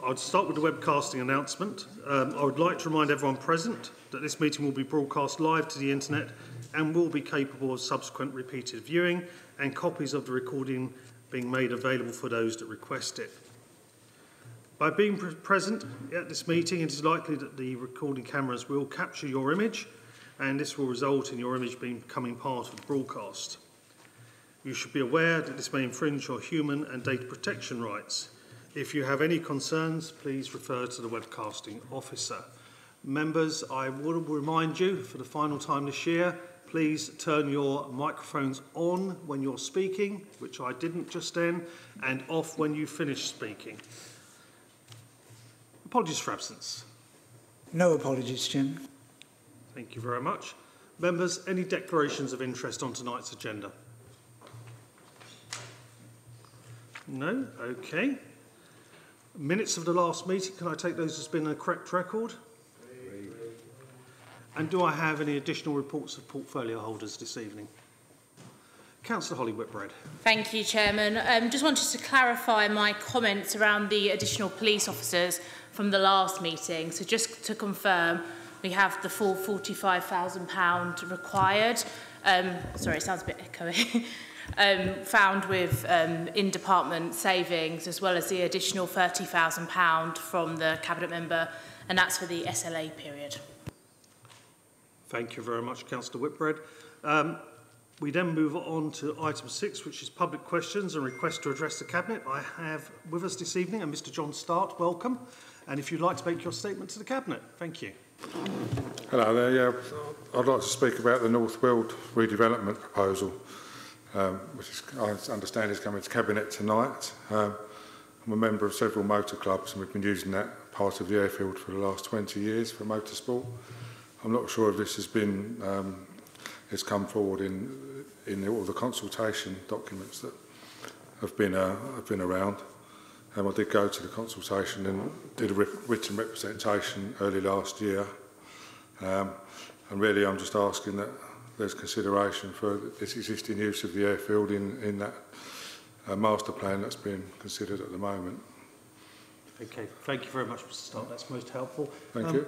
I'll start with the webcasting announcement. I would like to remind everyone present that this meeting will be broadcast live to the internet and will be capable of subsequent repeated viewing, and copies of the recording being made available for those that request it. By being present at this meeting, it is likely that the recording cameras will capture your image, and this will result in your image becoming part of the broadcast. You should be aware that this may infringe your human and data protection rights. If you have any concerns, please refer to the webcasting officer. Members, I will remind you for the final time this year, please turn your microphones on when you're speaking, which I didn't just then, and off when you finish speaking. Apologies for absence. No apologies, Jim. Thank you very much. Members, any declarations of interest on tonight's agenda? No? Okay. Minutes of the last meeting, can I take those as being a correct record? And do I have any additional reports of portfolio holders this evening? Councillor Holly Whitbread. Thank you, Chairman. Just wanted to clarify my comments around the additional police officers from the last meeting. So just to confirm, we have the full £45,000 required. Sorry, it sounds a bit echoey. Found with in-department savings, as well as the additional £30,000 from the Cabinet member, and that's for the SLA period. Thank you very much, Councillor Whitbread. We then move on to item 6, which is public questions and requests to address the Cabinet. I have with us this evening Mr. John Start. Welcome. And if you'd like to make your statement to the Cabinet. Thank you. Hello there. Yeah, I'd like to speak about the North Weald redevelopment proposal, which is, I understand is coming to Cabinet tonight. I'm a member of several motor clubs, and we've been using that part of the airfield for the last 20 years for motorsport. I'm not sure if this has been has come forward in all the consultation documents that have been around. I did go to the consultation and did a written representation early last year. And really I'm just asking that there's consideration for this existing use of the airfield in that master plan that's being considered at the moment. Okay, thank you very much, Mr. Stark. That's most helpful. Thank you.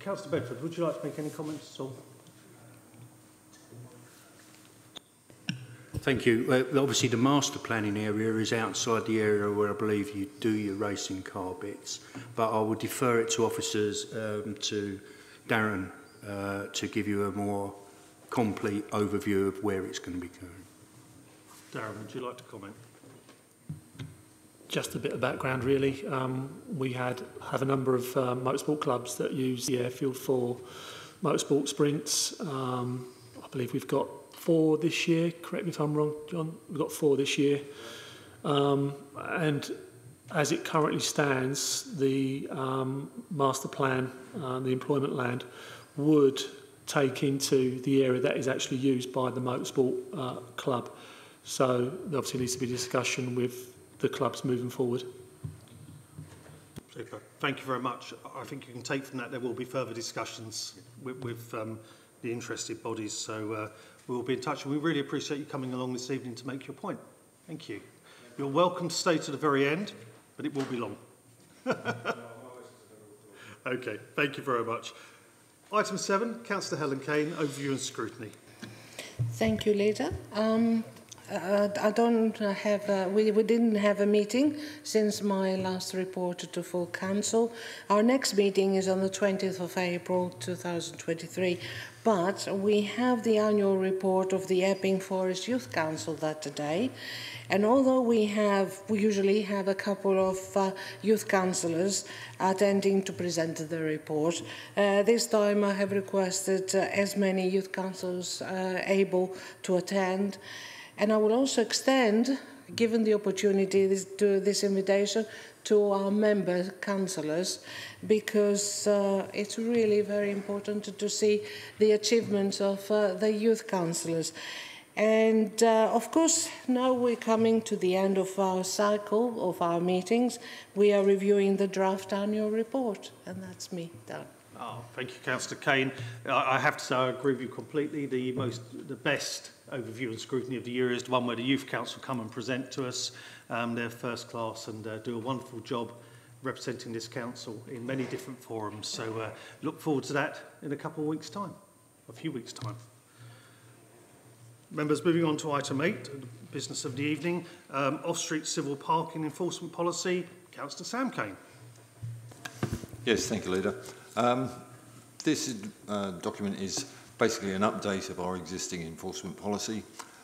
Councillor Bedford, would you like to make any comments at all? Thank you. Obviously, the master planning area is outside the area where I believe you do your racing car bits, but I would defer it to officers, to Darren, to give you a more complete overview of where it's going to be going. Darren, would you like to comment? Just a bit of background, really. We have a number of motorsport clubs that use the airfield for motorsport sprints. I believe we've got 4 this year. Correct me if I'm wrong, John. We've got 4 this year. And as it currently stands, the master plan, the employment land, would take into the area that is actually used by the motorsport club. So there obviously needs to be discussion with the clubs moving forward. Super. Thank you very much. I think you can take from that there will be further discussions with the interested bodies, so we will be in touch, and we really appreciate you coming along this evening to make your point. Thank you. You're welcome to stay to the very end, but it will be long. Okay, thank you very much. Item 7, Councillor Helen Kane, overview and scrutiny. Thank you, Leader. I don't have, we didn't have a meeting since my last report to full council. Our next meeting is on the 20th of April 2023, but we have the annual report of the Epping Forest Youth Council that day. And although we usually have a couple of youth councillors attending to present the report, this time I have requested as many youth councillors able to attend. And I will also extend, given the opportunity, this invitation to our member councillors, because it's really very important to see the achievements of the youth councillors. And of course, now we're coming to the end of our cycle of our meetings. We are reviewing the draft annual report, and that's me done. Oh, thank you, Councillor Kane. I have to say I agree with you completely. The best overview and scrutiny of the year is the one where the Youth Council come and present to us. They're first class and do a wonderful job representing this council in many different forums. So look forward to that in a couple of weeks' time, a few weeks' time. Members, moving on to item 8, the business of the evening, off-street civil parking enforcement policy. Councillor Sam Kane. Yes, thank you, Leader. This document is basically an update of our existing enforcement policy.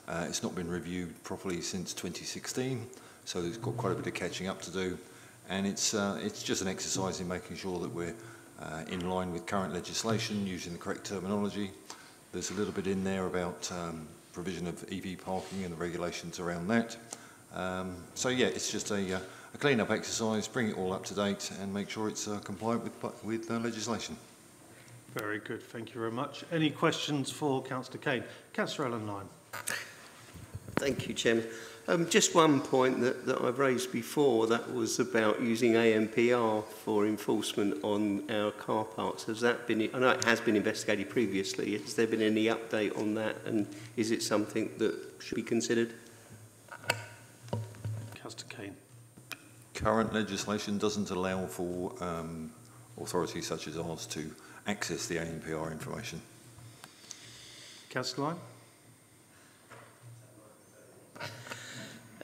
It's not been reviewed properly since 2016, so there's got quite a bit of catching up to do. And it's just an exercise in making sure that we're in line with current legislation, using the correct terminology. There's a little bit in there about provision of EV parking and the regulations around that. So yeah, it's just a clean-up exercise, bring it all up to date and make sure it's compliant with legislation. Very good, thank you very much. Any questions for Councillor Kane? Councillor Allen Lyne. Thank you, Chairman. Just one point that I've raised before, that was about using ANPR for enforcement on our car parks. Has that been, I know it has been investigated previously, has there been any update on that, and is it something that should be considered? Councillor Kane. Current legislation doesn't allow for authorities such as ours to access the ANPR information. Councillor Lyne.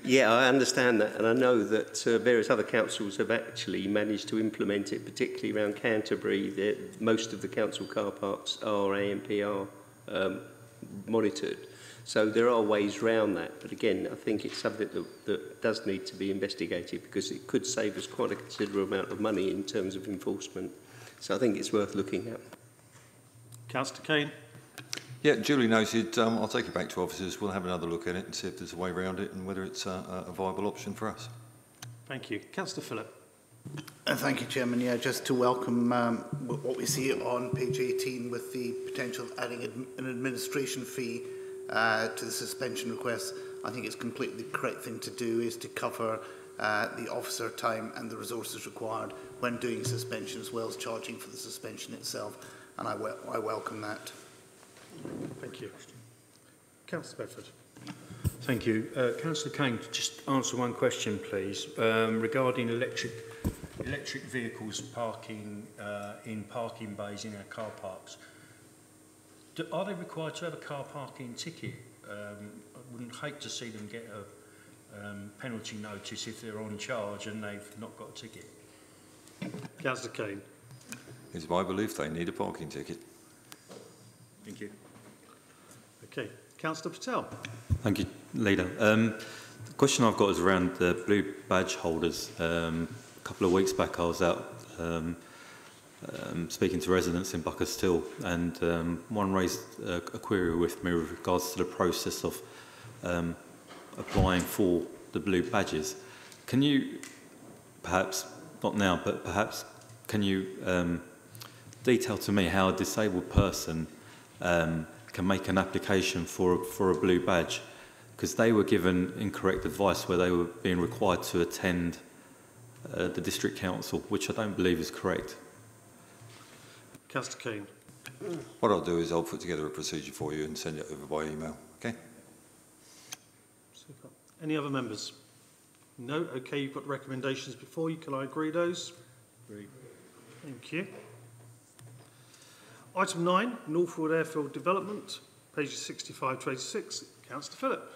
Yeah, I understand that, and I know that various other councils have actually managed to implement it, particularly around Canterbury. Most of the council car parks are ANPR monitored. So there are ways around that, but again, I think it's something that does need to be investigated because it could save us quite a considerable amount of money in terms of enforcement. So I think it's worth looking at. Councillor Kane. Yeah, duly noted. I'll take it back to officers. We'll have another look at it and see if there's a way around it and whether it's a viable option for us. Thank you. Councillor Phillip. Thank you, Chairman. Yeah, just to welcome what we see on page 18 with the potential of adding an administration fee to the suspension request. I think it's completely the correct thing to do is to cover the officer time and the resources required when doing suspension as well as charging for the suspension itself, and I welcome that. Thank you. Councillor Bedford. Thank you. Councillor Kane, just answer one question, please, regarding electric vehicles parking in parking bays in our car parks. Are they required to have a car parking ticket? I wouldn't hate to see them get a penalty notice if they're on charge and they've not got a ticket. Councillor Kane. It's my belief they need a parking ticket. Thank you. Okay. Councillor Patel. Thank you, Leader. The question I've got is around the blue badge holders. A couple of weeks back I was out speaking to residents in Buckerstill, and one raised a query with me with regards to the process of applying for the blue badges. Can you perhaps, not now, but perhaps can you detail to me how a disabled person can make an application for a blue badge? Because they were given incorrect advice where they were being required to attend the district council, which I don't believe is correct. Councillor Kane. What I'll do is I'll put together a procedure for you and send it over by email, okay? Super. Any other members? No? Okay, you've got recommendations before you. Can I agree those? Agree. Thank you. Item 9, Northwood Airfield Development, pages 65 to 86. Councillor Phillip.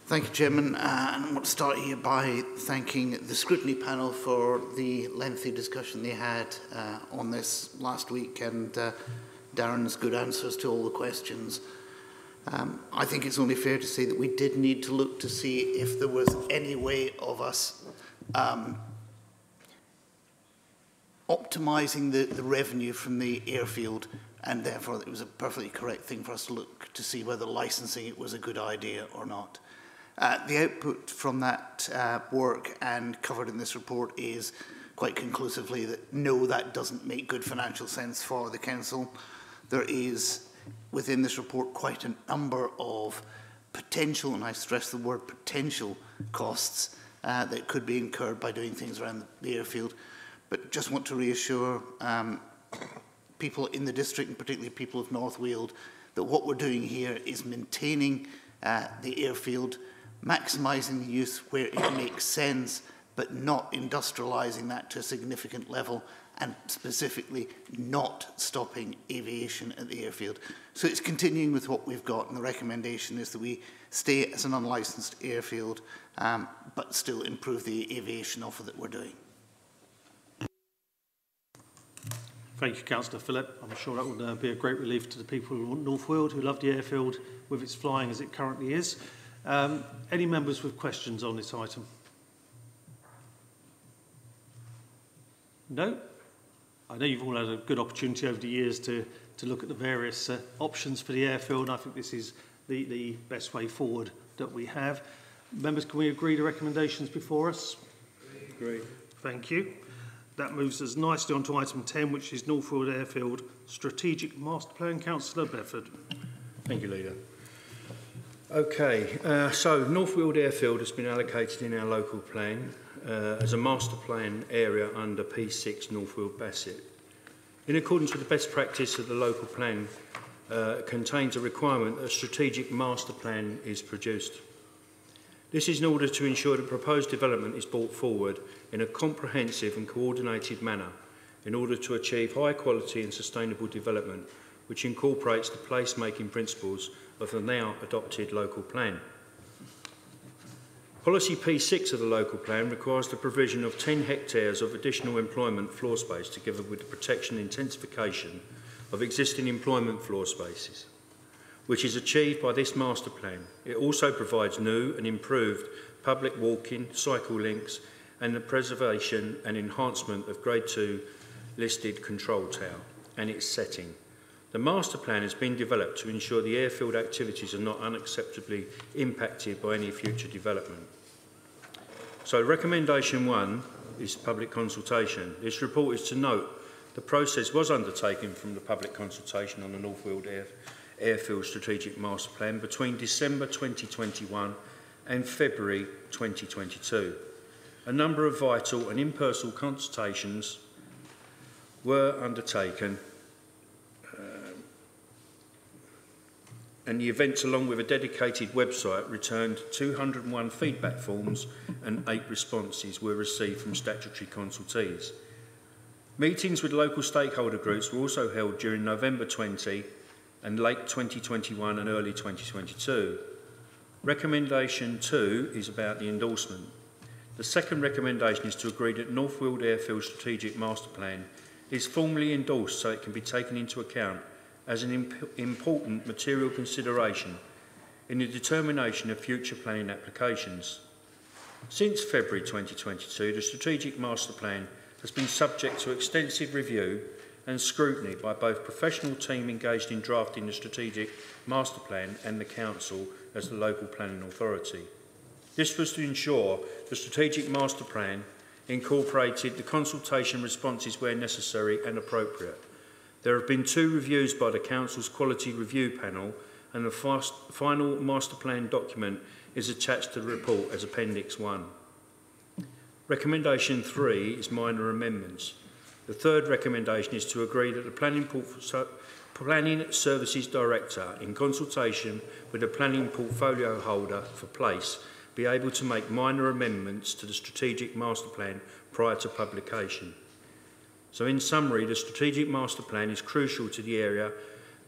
Thank you, Chairman. And I want to start here by thanking the scrutiny panel for the lengthy discussion they had on this last week and Darren's good answers to all the questions. I think it's only fair to say that we did need to look to see if there was any way of us optimising the revenue from the airfield, and therefore it was a perfectly correct thing for us to look to see whether licensing it was a good idea or not. The output from that work and covered in this report is quite conclusively that no, that doesn't make good financial sense for the council. There is within this report quite a number of potential, and I stress the word potential, costs that could be incurred by doing things around the airfield. But just want to reassure people in the district, and particularly people of North Weald, that what we're doing here is maintaining the airfield, maximising the use where it makes sense, but not industrialising that to a significant level, and specifically not stopping aviation at the airfield. So it's continuing with what we've got, and the recommendation is that we stay as an unlicensed airfield, but still improve the aviation offer that we're doing. Thank you, Councillor Phillip. I'm sure that would be a great relief to the people of North Weald who love the airfield with its flying as it currently is. Any members with questions on this item? No? I know you've all had a good opportunity over the years to look at the various options for the airfield, and I think this is the best way forward that we have. Members, can we agree the recommendations before us? Agree. Thank you. That moves us nicely on to item 10, which is North Weald Airfield Strategic Master Plan. Councillor Bedford. Thank you, Leader. Okay, so North Weald Airfield has been allocated in our local plan as a master plan area under P6 North Weald Bassett. In accordance with the best practice of the local plan, contains a requirement that a strategic master plan is produced. This is in order to ensure that proposed development is brought forward in a comprehensive and coordinated manner in order to achieve high quality and sustainable development, which incorporates the place-making principles of the now adopted local plan. Policy P6 of the local plan requires the provision of 10 hectares of additional employment floor space together with the protection and intensification of existing employment floor spaces, which is achieved by this master plan. It also provides new and improved public walking, cycle links and the preservation and enhancement of Grade 2 listed control tower and its setting. The master plan has been developed to ensure the airfield activities are not unacceptably impacted by any future development. So recommendation 1 is public consultation. This report is to note the process was undertaken from the public consultation on the North Weald Airfield Strategic Master Plan between December 2021 and February 2022. A number of vital and in-person consultations were undertaken and the events, along with a dedicated website, returned 201 feedback forms and 8 responses were received from statutory consultees. Meetings with local stakeholder groups were also held during November 20 and late 2021 and early 2022. Recommendation 2 is about the endorsement. The second recommendation is to agree that North Weald Airfield Strategic Master Plan is formally endorsed so it can be taken into account as an important material consideration in the determination of future planning applications. Since February 2022, the Strategic Master Plan has been subject to extensive review and scrutiny by both professional team engaged in drafting the Strategic Master Plan and the Council as the local planning authority. This was to ensure the Strategic Master Plan incorporated the consultation responses where necessary and appropriate. There have been 2 reviews by the Council's Quality Review Panel, and the final Master Plan document is attached to the report as Appendix 1. Recommendation 3 is minor amendments. The third recommendation is to agree that the Planning Services Director, in consultation with the Planning Portfolio Holder for Place, be able to make minor amendments to the Strategic Master Plan prior to publication. So in summary, the Strategic Master Plan is crucial to the area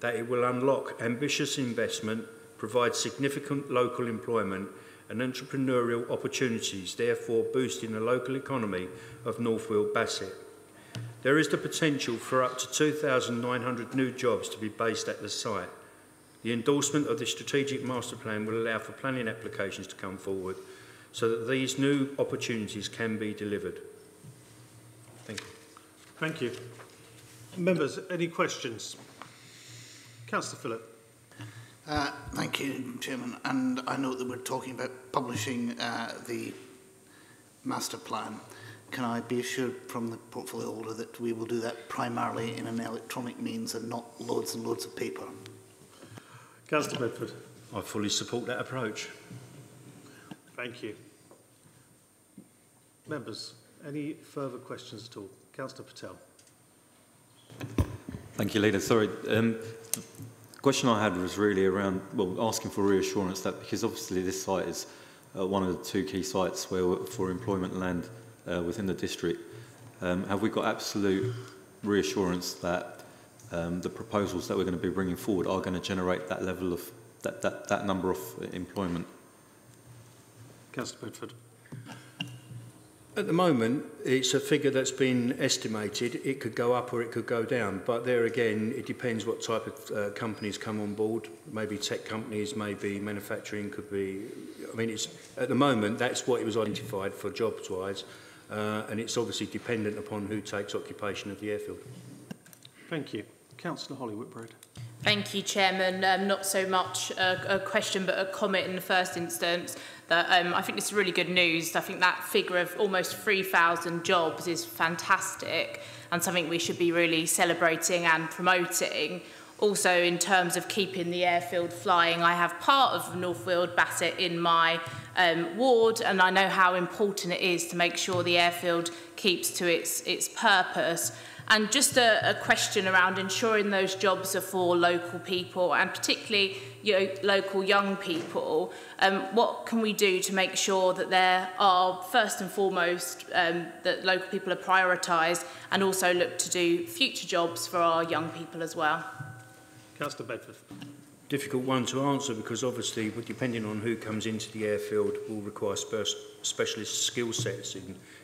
that it will unlock ambitious investment, provide significant local employment and entrepreneurial opportunities, therefore boosting the local economy of North Weald Bassett. There is the potential for up to 2,900 new jobs to be based at the site. The endorsement of the Strategic Master Plan will allow for planning applications to come forward so that these new opportunities can be delivered. Thank you. Thank you. Members, any questions? Councillor Phillip. Thank you, Chairman. And I know that we're talking about publishing the master plan. Can I be assured from the portfolio holder that we will do that primarily in an electronic means and not loads and loads of paper? Councillor Bedford. I fully support that approach. Thank you. Members, any further questions at all? Councillor Patel. Thank you, Leader. Sorry, the question I had was really around, well, asking for reassurance that because obviously this site is one of the two key sites for employment land within the district. Have we got absolute reassurance that the proposals that we're going to be bringing forward are going to generate that level of that number of employment? Councillor Bedford. At the moment, it's a figure that's been estimated. It could go up or it could go down. But there again, it depends what type of companies come on board. Maybe tech companies, maybe manufacturing, could be... I mean, it's at the moment, that's what it was identified for jobs-wise. And it's obviously dependent upon who takes occupation of the airfield. Thank you. Councillor Holly Whitbread. Thank you, Chairman. Not so much a question, but a comment in the first instance. That I think this is really good news. I think that figure of almost 3,000 jobs is fantastic and something we should be really celebrating and promoting. Also, in terms of keeping the airfield flying, I have part of North Weald Bassett in my ward, and I know how important it is to make sure the airfield keeps to its purpose. And just a question around ensuring those jobs are for local people, and particularly local young people. What can we do to make sure that there are, first and foremost, that local people are prioritised, and also look to do future jobs for our young people as well? Councillor Bedford. Difficult one to answer, because obviously, depending on who comes into the airfield, will require specialist skill sets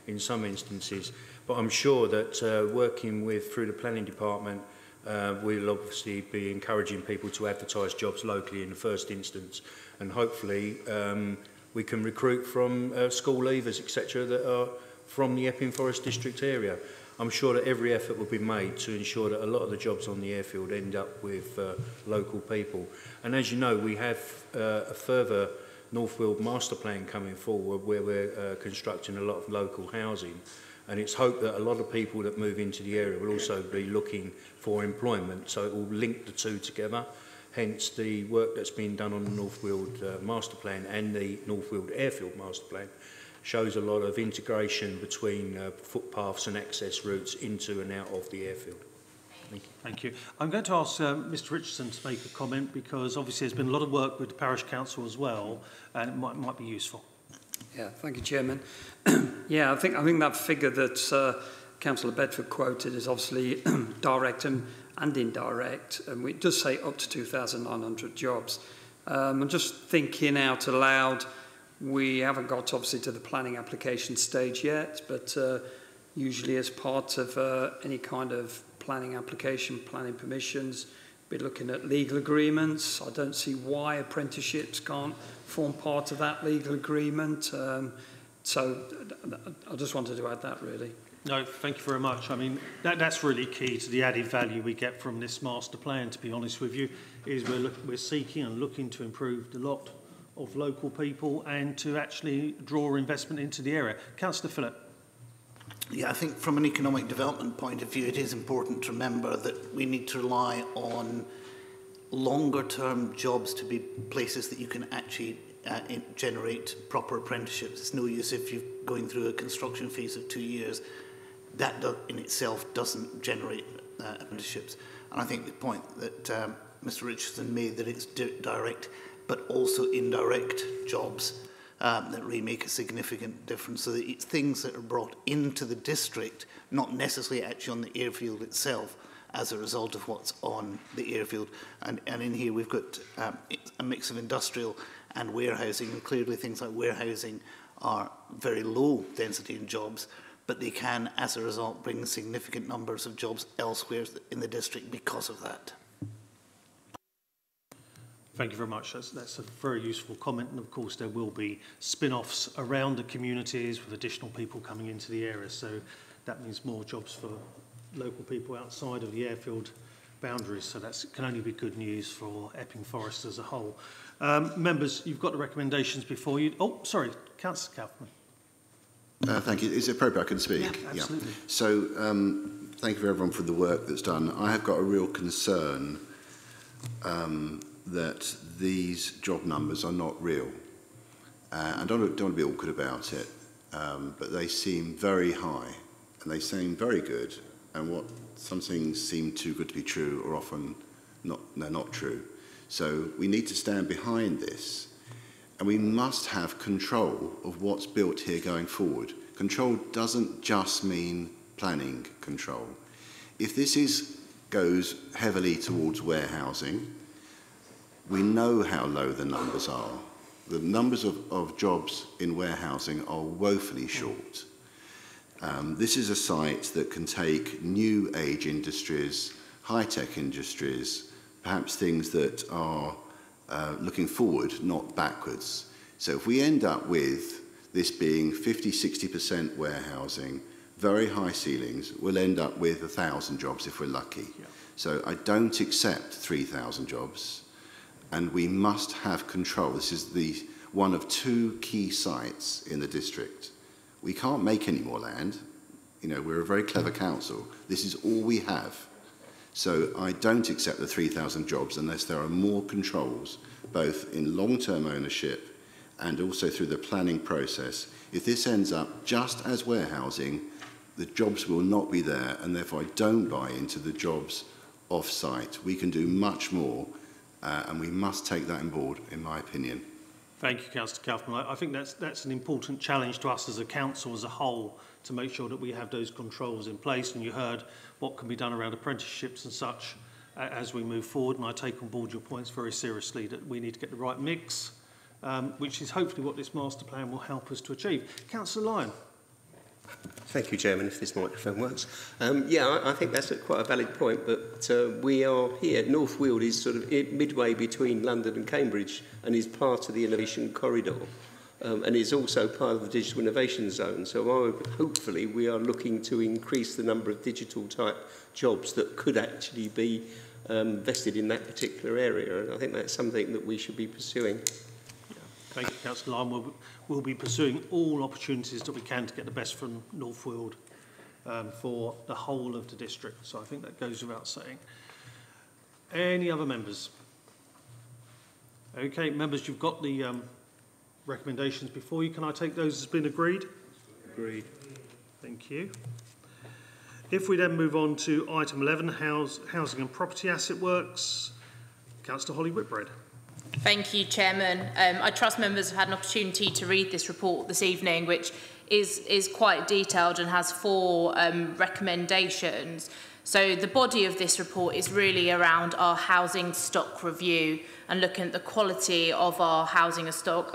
in some instances. But I'm sure that working through the planning department, we'll obviously be encouraging people to advertise jobs locally in the first instance, and hopefully we can recruit from school leavers, etc., that are from the Epping Forest District area. I'm sure that every effort will be made to ensure that a lot of the jobs on the airfield end up with local people. And as you know, we have a further North Weald master plan coming forward where we're constructing a lot of local housing. And it's hoped that a lot of people that move into the area will also be looking for employment, so it will link the two together. Hence the work that's been done on the North Weald master plan and the North Weald airfield master plan shows a lot of integration between footpaths and access routes into and out of the airfield. Thank you. Thank you. I'm going to ask Mr Richardson to make a comment, because obviously there's been a lot of work with the Parish Council as well, and it might be useful. Yeah, thank you, Chairman. Yeah, I think that figure that Councillor Bedford quoted is obviously direct and indirect, and it does say up to 2,900 jobs. I'm just thinking out aloud. We haven't got obviously to the planning application stage yet, but usually as part of any kind of planning application, planning permissions, be looking at legal agreements. I don't see why apprenticeships can't form part of that legal agreement. So I just wanted to add that, really. No, thank you very much. I mean, that's really key to the added value we get from this master plan, to be honest with you, is we're seeking and looking to improve the lot of local people and to actually draw investment into the area. Councillor Phillip. Yeah, I think from an economic development point of view, it is important to remember that we need to rely on longer-term jobs to be places that you can actually generate proper apprenticeships. It's no use if you're going through a construction phase of 2 years. That in itself doesn't generate apprenticeships. And I think the point that Mr Richardson made, that it's direct but also indirect jobs that really make a significant difference, so that it's things that are brought into the district, not necessarily actually on the airfield itself, as a result of what's on the airfield. And in here we've got a mix of industrial and warehousing, and clearly things like warehousing are very low density in jobs, but they can, as a result, bring significant numbers of jobs elsewhere in the district because of that. Thank you very much. That's a very useful comment, and of course there will be spin-offs around the communities with additional people coming into the area, so that means more jobs for local people outside of the airfield boundaries, so that can only be good news for Epping Forest as a whole. Members, you've got the recommendations before you. Oh, sorry, Councillor Kaufman. Thank you. Is it appropriate I can speak? Yeah, absolutely. Yeah. So thank you for everyone for the work that's done. I have got a real concern that these job numbers are not real. I don't want to be awkward about it, but they seem very high and they seem very good, and some things seem too good to be true or often they're not true. So we need to stand behind this and we must have control of what's built here going forward. Control doesn't just mean planning control. If this goes heavily towards warehousing, we know how low the numbers are. The numbers of jobs in warehousing are woefully short. This is a site that can take new age industries, high-tech industries, perhaps things that are looking forward, not backwards. So if we end up with this being 50–60% warehousing, very high ceilings, we'll end up with 1,000 jobs if we're lucky. Yeah. So I don't accept 3,000 jobs, and we must have control. This is one of 2 key sites in the district. We can't make any more land. You know, we're a very clever council. This is all we have. So I don't accept the 3,000 jobs unless there are more controls, both in long-term ownership and also through the planning process. If this ends up just as warehousing, the jobs will not be there, and therefore I don't buy into the jobs off-site. We can do much more, and we must take that on board, in my opinion. Thank you, Councillor Kaufman. I think that's an important challenge to us as a council as a whole, to make sure that we have those controls in place. And you heard what can be done around apprenticeships and such as we move forward. And I take on board your points very seriously, that we need to get the right mix, which is hopefully what this master plan will help us to achieve. Councillor Lyon. Thank you, Chairman, if this microphone works. Yeah, I think that's quite a valid point, but we are here. North Weald is sort of midway between London and Cambridge and is part of the innovation corridor, and is also part of the digital innovation zone. So hopefully we are looking to increase the number of digital type jobs that could actually be vested in that particular area, and I think that's something that we should be pursuing. Thank you, Councillor Lyon. We'll be pursuing all opportunities that we can to get the best from North Weald for the whole of the district. So I think that goes without saying. Any other members? Okay, members, you've got the recommendations before you. Can I take those as being agreed? Agreed. Thank you. If we then move on to item 11, Housing and Property Asset Works, Councillor Holly Whitbread. Thank you, Chairman. I trust members have had an opportunity to read this report this evening, which is quite detailed and has 4 recommendations. So the body of this report is really around our housing stock review and looking at the quality of our housing stock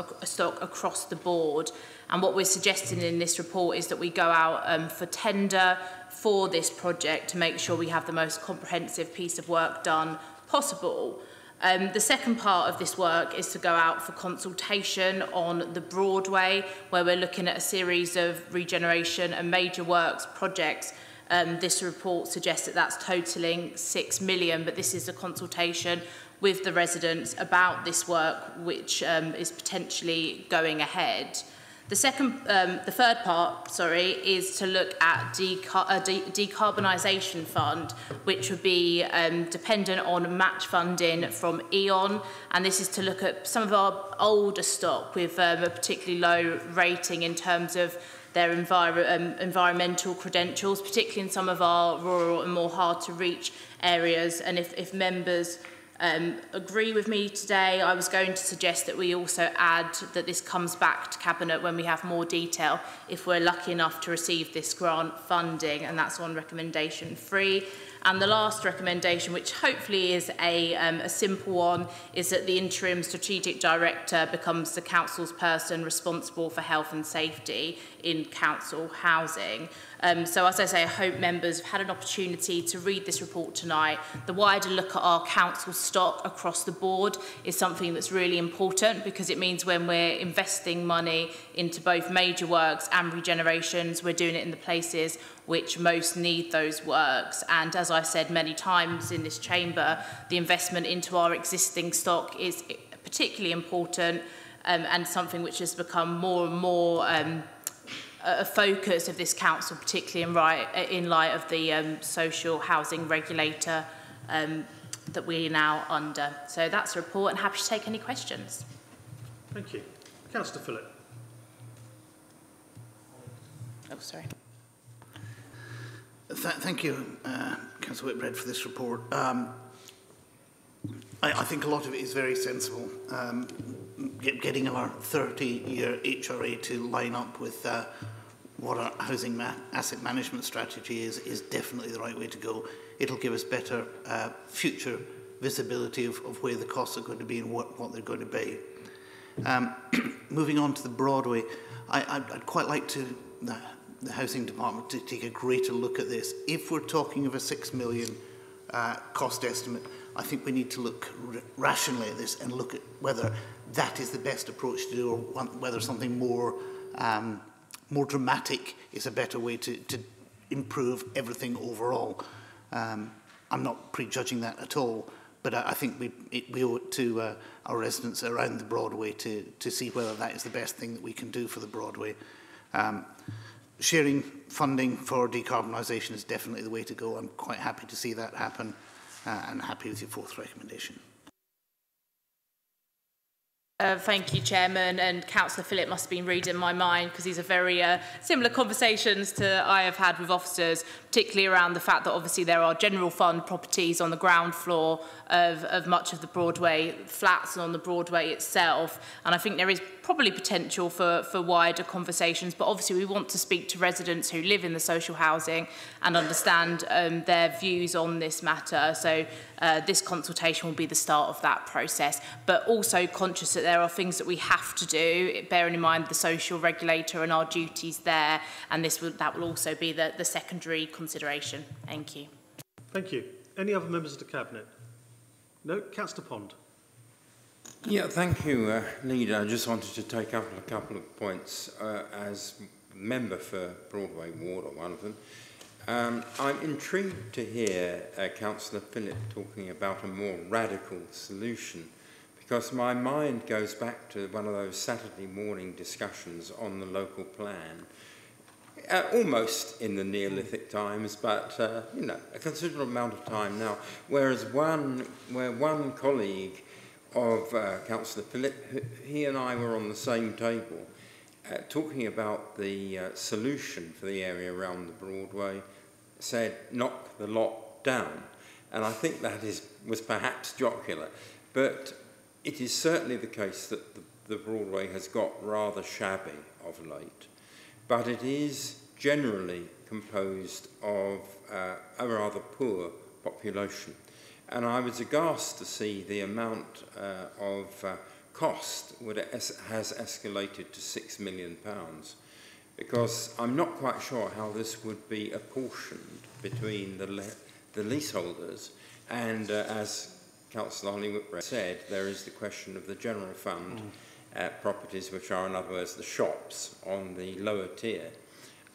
across the board. And what we're suggesting in this report is that we go out for tender for this project to make sure we have the most comprehensive piece of work done possible. The second part of this work is to go out for consultation on the Broadway, where we're looking at a series of regeneration and major works projects. This report suggests that that's totalling 6 million, but this is a consultation with the residents about this work, which is potentially going ahead. The third part, is to look at a decarbonisation fund, which would be dependent on match funding from E.ON, and this is to look at some of our older stock with a particularly low rating in terms of their environmental credentials, particularly in some of our rural and more hard-to-reach areas. And if members agree with me today, I was going to suggest that we also add that this comes back to Cabinet when we have more detail, if we're lucky enough to receive this grant funding, and that's on recommendation 3. And the last recommendation, which hopefully is a simple one, is that the interim strategic director becomes the council's person responsible for health and safety in council housing. So as I say, I hope members have had an opportunity to read this report tonight. The wider look at our council stock across the board is something that's really important, because it means when we're investing money into both major works and regenerations, we're doing it in the places which most need those works. And as I've said many times in this chamber, the investment into our existing stock is particularly important, and something which has become more and more a focus of this council, particularly in light of the social housing regulator that we are now under. So that's the report, and happy to take any questions. Thank you. Councillor Phillip. Oh, sorry. Thank you, Councillor Whitbread, for this report. I think a lot of it is very sensible. getting our 30-year HRA to line up with what our housing asset management strategy is definitely the right way to go. It'll give us better future visibility of where the costs are going to be and what they're going to be. Moving on to the Broadway, I'd quite like to the Housing Department to take a greater look at this. If we're talking of a £6 million cost estimate, I think we need to look rationally at this and look at whether that is the best approach to do, or whether something more dramatic is a better way to improve everything overall. I'm not prejudging that at all, but I think we owe it to our residents around the Broadway to see whether that is the best thing that we can do for the Broadway. Sharing funding for decarbonisation is definitely the way to go. I'm quite happy to see that happen, and happy with your fourth recommendation. Thank you, Chairman, and Councillor Phillip must have been reading my mind, because these are very similar conversations to I have had with officers, particularly around the fact that obviously there are general fund properties on the ground floor of much of the Broadway flats and on the Broadway itself, and I think there is probably potential for wider conversations, but obviously we want to speak to residents who live in the social housing and understand their views on this matter. So this consultation will be the start of that process, but also conscious that there are things that we have to do, bearing in mind the social regulator and our duties there, and that will also be the secondary consideration. Thank you. Thank you. Any other members of the Cabinet? No? Councillor Pond. Yeah, thank you, Leader. I just wanted to take up a couple of points as member for Broadway Ward, or one of them. I'm intrigued to hear Councillor Phillip talking about a more radical solution, because my mind goes back to one of those Saturday morning discussions on the local plan, almost in the Neolithic times, but you know, a considerable amount of time now, where one colleague of Councillor Phillip, he and I were on the same table talking about the solution for the area around the Broadway, said knock the lot down, and I think that was perhaps jocular, but it is certainly the case that the Broadway has got rather shabby of late, but it is generally composed of a rather poor population. And I was aghast to see the amount of cost has escalated to £6 million, because I'm not quite sure how this would be apportioned between the leaseholders, and as Councillor Hollywood said, there is the question of the general fund properties, which are, in other words, the shops on the lower tier,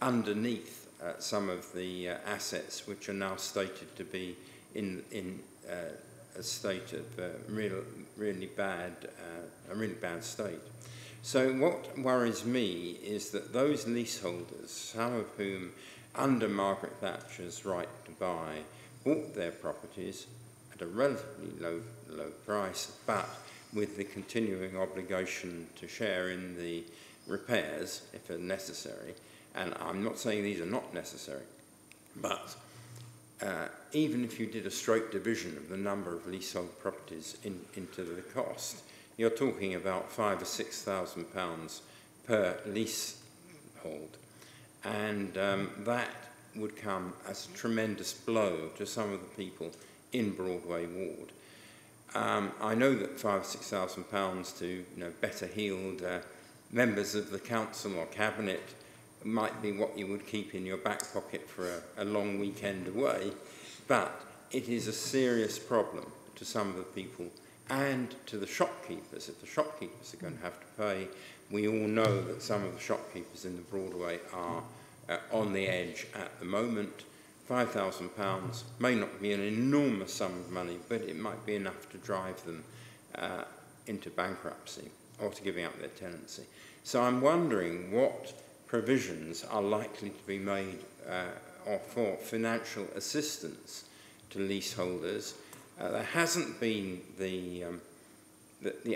underneath some of the assets which are now stated to be in a state of really bad state. So what worries me is that those leaseholders, some of whom under Margaret Thatcher's right to buy, bought their properties at a relatively low price, but with the continuing obligation to share in the repairs if they're necessary. And I'm not saying these are not necessary, but even if you did a straight division of the number of leasehold properties into the cost, you're talking about £5,000 or £6,000 per leasehold, and that would come as a tremendous blow to some of the people in Broadway Ward. I know that £5,000 or £6,000 to better heeled members of the council or cabinet might be what you would keep in your back pocket for a long weekend away, but it is a serious problem to some of the people and to the shopkeepers. If the shopkeepers are going to have to pay, we all know that some of the shopkeepers in the Broadway are on the edge at the moment. £5,000 may not be an enormous sum of money, but it might be enough to drive them into bankruptcy or to giving up their tenancy. So I'm wondering what provisions are likely to be made for financial assistance to leaseholders. There hasn't been the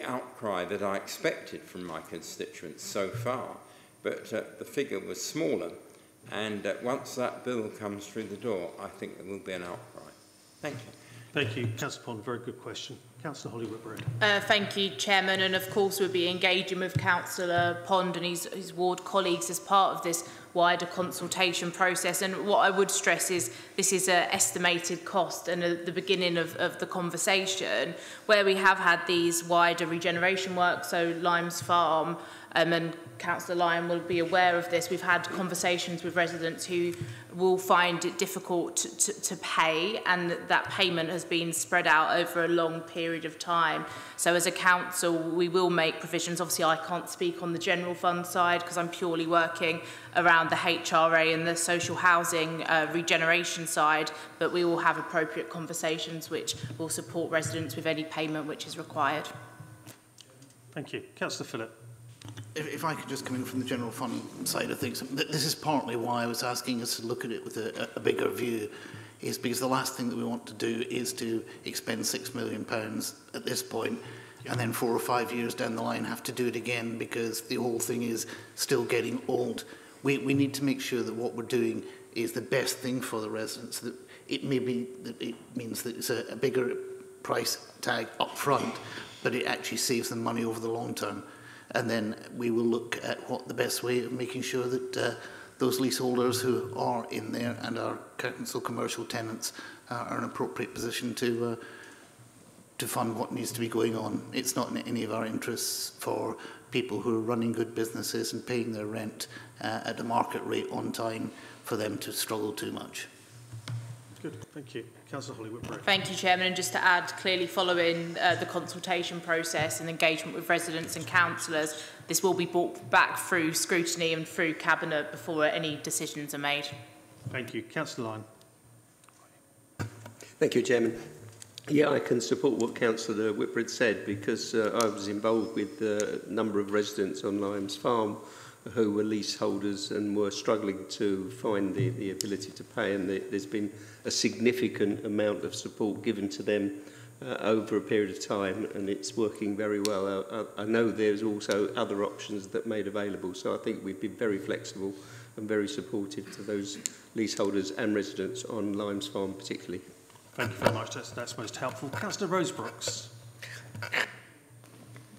outcry that I expected from my constituents so far, but the figure was smaller, and once that bill comes through the door, I think there will be an outcry. Thank you. Thank you. Councillor Pond, very good question. Councillor Holly Whitbread. Thank you, Chairman. And of course, we'll be engaging with Councillor Pond and his ward colleagues as part of this wider consultation process. And what I would stress is this is an estimated cost and at the beginning of the conversation where we have had these wider regeneration work, so Limes Farm, and Councillor Lyon will be aware of this. We've had conversations with residents who will find it difficult to pay, and that payment has been spread out over a long period of time. So as a council, we will make provisions. Obviously, I can't speak on the general fund side because I'm purely working around the HRA and the social housing regeneration side, but we will have appropriate conversations which will support residents with any payment which is required. Thank you. Councillor Phillip. If I could just come in from the general fund side of things, this is partly why I was asking us to look at it with a bigger view, is because the last thing that we want to do is to expend £6 million at this point, and then 4 or 5 years down the line have to do it again because the whole thing is still getting old. We need to make sure that what we're doing is the best thing for the residents. That it may be that it means that it's a bigger price tag up front, but it actually saves them money over the long term. And then we will look at what the best way of making sure that those leaseholders who are in there and are council commercial tenants are in an appropriate position to fund what needs to be going on. It's not in any of our interests for people who are running good businesses and paying their rent at the market rate on time for them to struggle too much. Good, thank you. Councillor Holly Whitbread. Thank you, Chairman. And just to add, clearly following the consultation process and engagement with residents and councillors, this will be brought back through scrutiny and through Cabinet before any decisions are made. Thank you. Councillor Lyon. Thank you, Chairman. Yeah, I can support what Councillor Whitbread said because I was involved with a number of residents on Limes Farm who were leaseholders and were struggling to find the ability to pay, and there's been a significant amount of support given to them over a period of time, and it's working very well. I know there's also other options that made available, so I think we've been very flexible and very supportive to those leaseholders and residents on Limes Farm particularly. Thank you very much. That's most helpful. Councillor Rosebrooks.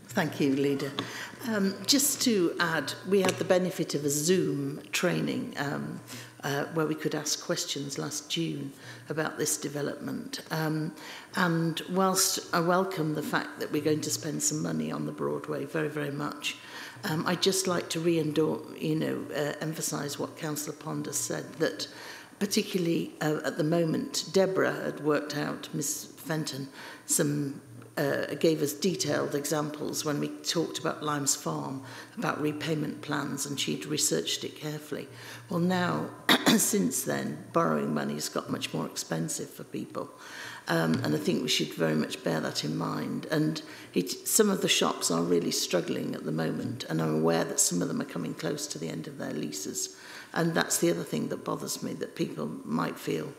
Thank you, Leader. Just to add, we had the benefit of a Zoom training where we could ask questions last June about this development. And whilst I welcome the fact that we're going to spend some money on the Broadway very, very much, I'd just like to emphasise what Councillor Pond has said, that particularly at the moment, Deborah had worked out, Ms Fenton, gave us detailed examples when we talked about Limes Farm, about repayment plans, and she'd researched it carefully. Well, now, since then, borrowing money has got much more expensive for people. And I think we should very much bear that in mind. And some of the shops are really struggling at the moment, and I'm aware that some of them are coming close to the end of their leases. And that's the other thing that bothers me, that people might feel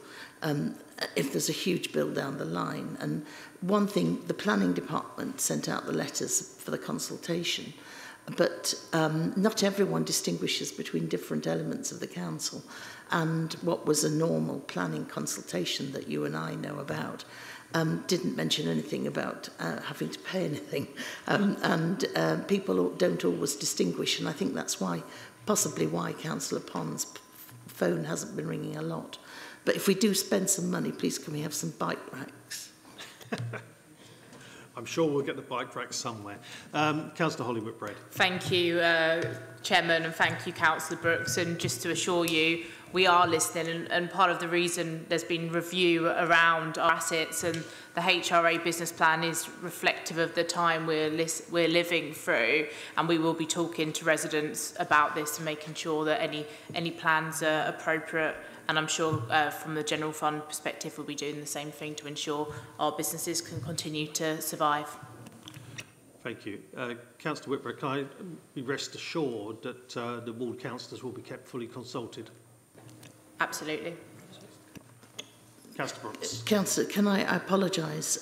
if there's a huge bill down the line. And one thing, the planning department sent out the letters for the consultation, but not everyone distinguishes between different elements of the council. And what was a normal planning consultation that you and I know about didn't mention anything about having to pay anything. People don't always distinguish, and I think that's possibly why Councillor Pond's phone hasn't been ringing a lot. But if we do spend some money, please can we have some bike racks? I'm sure we'll get the bike rack somewhere. Councillor Holly Whitbread. Thank you, Chairman, and thank you, Councillor Brooks. And just to assure you, we are listening, and part of the reason there's been review around our assets and the HRA business plan is reflective of the time we're living through, and we will be talking to residents about this and making sure that any plans are appropriate. And I'm sure from the general fund perspective, we'll be doing the same thing to ensure our businesses can continue to survive. Thank you. Councillor Whitbread, can I be rest assured that the ward councillors will be kept fully consulted? Absolutely. Councillor Brooks. Councillor, can I apologise?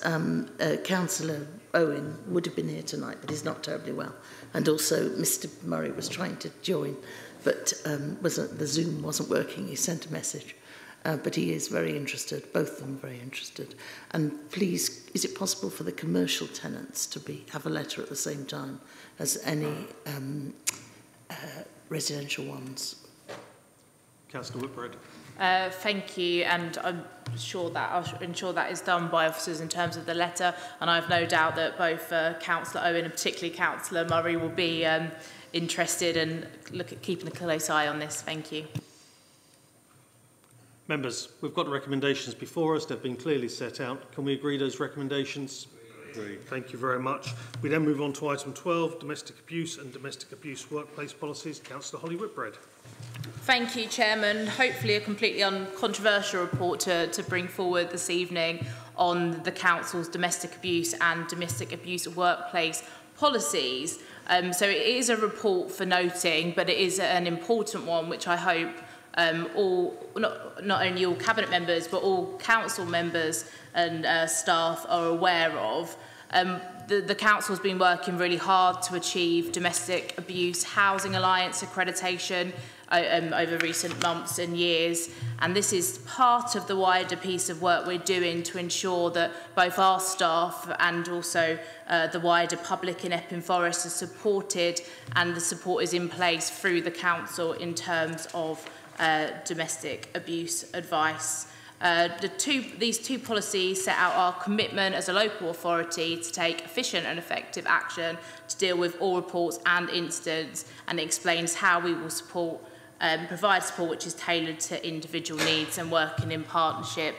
Councillor Owen would have been here tonight, but he's not terribly well. And also Mr Murray was trying to join, but the Zoom wasn't working. He sent a message. but he is very interested, both of them very interested. And please, is it possible for the commercial tenants to have a letter at the same time as any residential ones? Councillor Whitbread. Thank you, and I'll ensure that is done by officers in terms of the letter, and I've no doubt that both Councillor Owen and particularly Councillor Murray will be interested and look at keeping a close eye on this. Thank you. Members, we've got the recommendations before us. They've been clearly set out. Can we agree those recommendations? Agreed. Thank you very much. We then move on to item 12, domestic abuse and domestic abuse workplace policies. Councillor Holly Whitbread. Thank you, Chairman. Hopefully a completely uncontroversial report to bring forward this evening on the Council's domestic abuse and domestic abuse workplace policies. So it is a report for noting, but it is an important one, which I hope not only all Cabinet members, but all Council members and staff are aware of. The Council has been working really hard to achieve Domestic Abuse Housing Alliance accreditation over recent months and years, and this is part of the wider piece of work we're doing to ensure that both our staff and also the wider public in Epping Forest are supported, and the support is in place through the Council in terms of domestic abuse advice. These two policies set out our commitment as a local authority to take efficient and effective action to deal with all reports and incidents, and it explains how we will provide support which is tailored to individual needs and working in partnership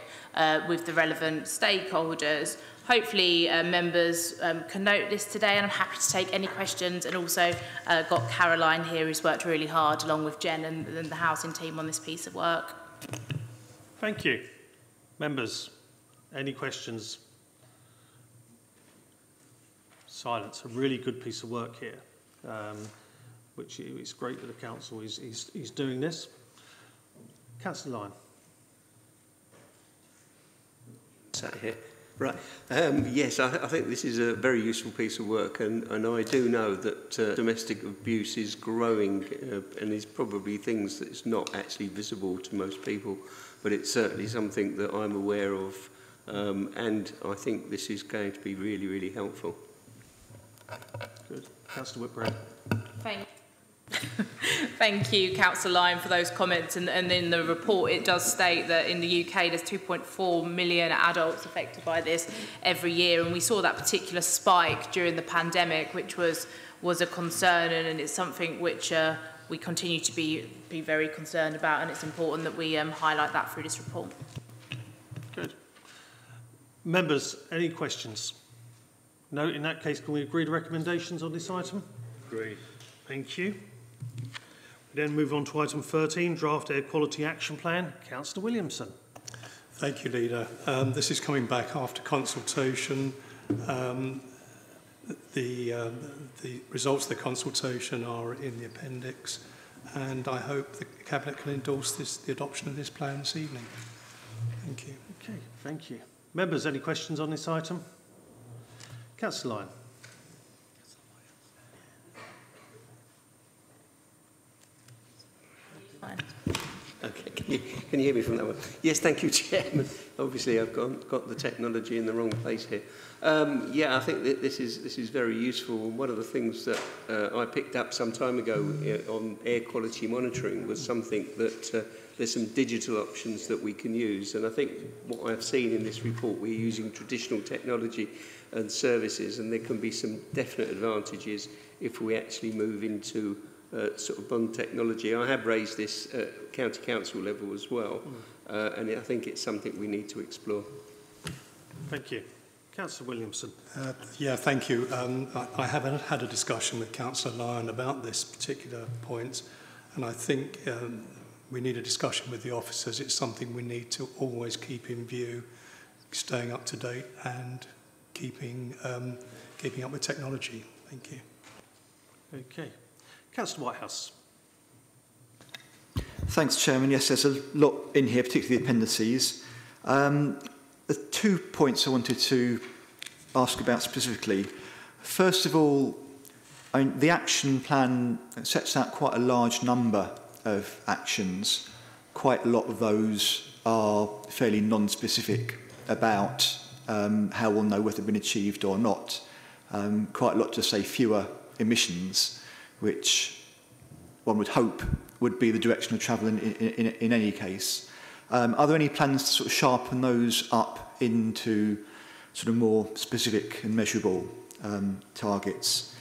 with the relevant stakeholders. Hopefully members can note this today, and I'm happy to take any questions, and also got Caroline here who's worked really hard along with Jen and the housing team on this piece of work. Thank you. Members, any questions? Silence. A really good piece of work here, which it's great that the Council is doing this. Councillor Lyon. Sat here. Right. Yes, I think this is a very useful piece of work, and I do know that domestic abuse is growing and is probably things that's not actually visible to most people, but it's certainly something that I'm aware of, and I think this is going to be really, really helpful. Good. Councillor Whitbread. Thank you, Councillor Lyon, for those comments. And in the report, it does state that in the UK, there's 2.4 million adults affected by this every year. And we saw that particular spike during the pandemic, which was a concern. And it's something which we continue to be very concerned about. And it's important that we highlight that through this report. Good. Members, any questions? No, in that case, can we agree to recommendations on this item? Agreed. Thank you. We then move on to item 13, Draft Air Quality Action Plan. Councillor Williamson. Thank you, Leader. This is coming back after consultation. The results of the consultation are in the appendix, and I hope the Cabinet can endorse the adoption of this plan this evening. Thank you. Okay, thank you. Members, any questions on this item? Councillor Lyon. Okay, can you hear me from that one? Yes, thank you, Chairman. Obviously, I've got the technology in the wrong place here. Yeah, I think that this is very useful. One of the things that I picked up some time ago on air quality monitoring was something that there's some digital options that we can use. And I think what I've seen in this report, we're using traditional technology and services, and there can be some definite advantages if we actually move into sort of bond technology. I have raised this at county council level as well, and I think it's something we need to explore. Thank you. Councillor Williamson. Yeah, thank you. I haven't had a discussion with Councillor Lyon about this particular point, and I think we need a discussion with the officers. It's something we need to always keep in view, staying up to date and keeping up with technology. Thank you. Okay. Councillor Whitehouse. Thanks, Chairman. Yes, there's a lot in here, particularly the appendices. The 2 points I wanted to ask about specifically. First of all, the action plan sets out quite a large number of actions, quite a lot of those are fairly non-specific about how we'll know whether they've been achieved or not. Quite a lot to say fewer emissions, which one would hope would be the direction of travel in any case. Are there any plans to sort of sharpen those up into sort of more specific and measurable targets?